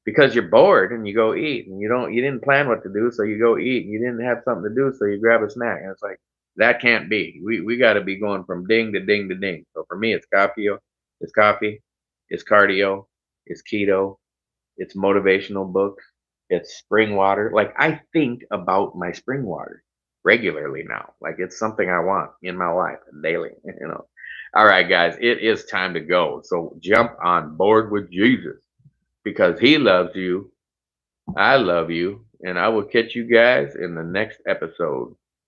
[SPEAKER 1] because you're bored and you go eat and you didn't plan what to do, so you go eat and you didn't have something to do, so you grab a snack. And it's like that can't be. We got to be going from ding to ding to ding. So for me, it's coffee, it's cardio, it's keto, it's motivational books, it's spring water. Like I think about my spring water regularly now. Like it's something I want in my life daily, you know. All right, guys, it is time to go. So jump on board with Jesus because he loves you. I love you. And I will catch you guys in the next episode.